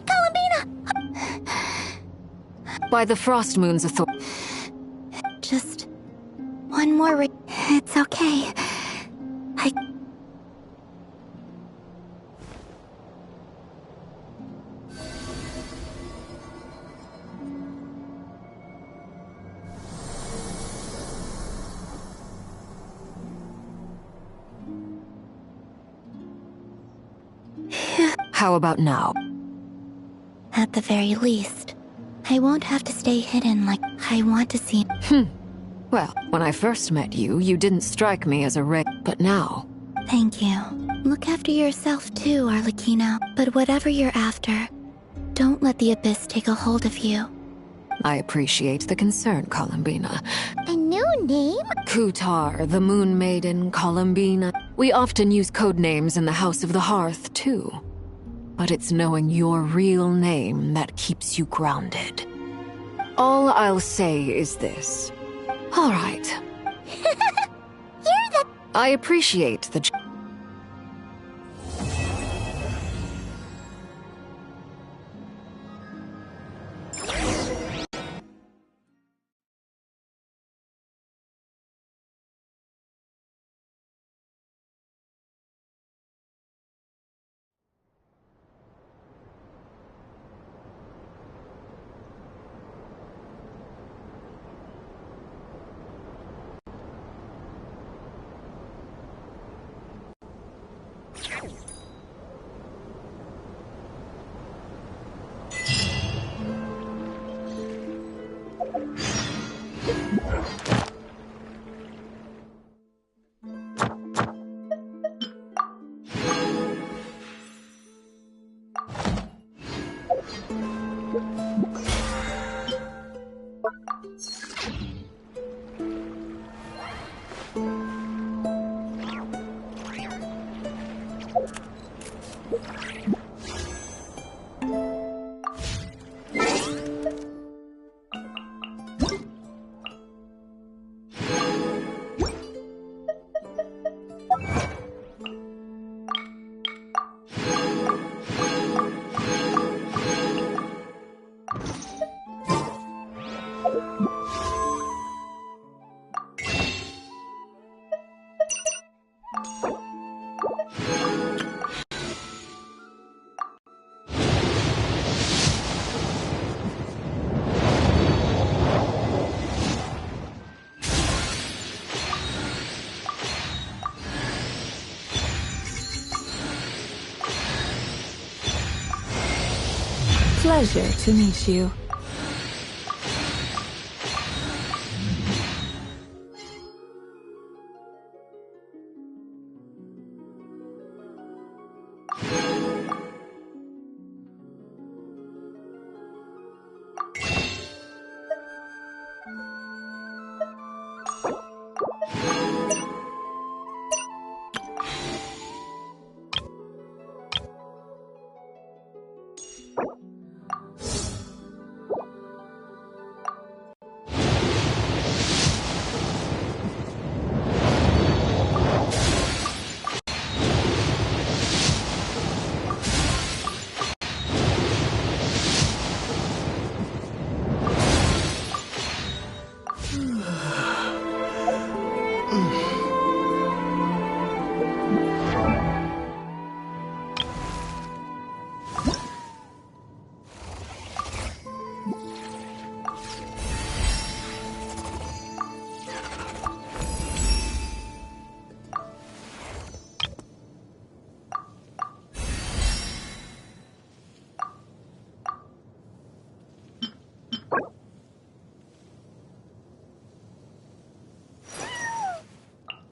Columbina! By the Frost Moon's authority. Just one more It's okay. How about now? At the very least, I won't have to stay hidden like I want to see. Well, when I first met you, you didn't strike me as a but now... Thank you. Look after yourself too, Arlecchino. But whatever you're after, don't let the Abyss take a hold of you. I appreciate the concern, Columbina. A new name? Kutar, the Moon Maiden, Columbina. We often use code names in the House of the Hearth, too. But it's knowing your real name that keeps you grounded. All I'll say is this. All right. You're the... I appreciate the... Pleasure to meet you.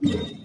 Yeah.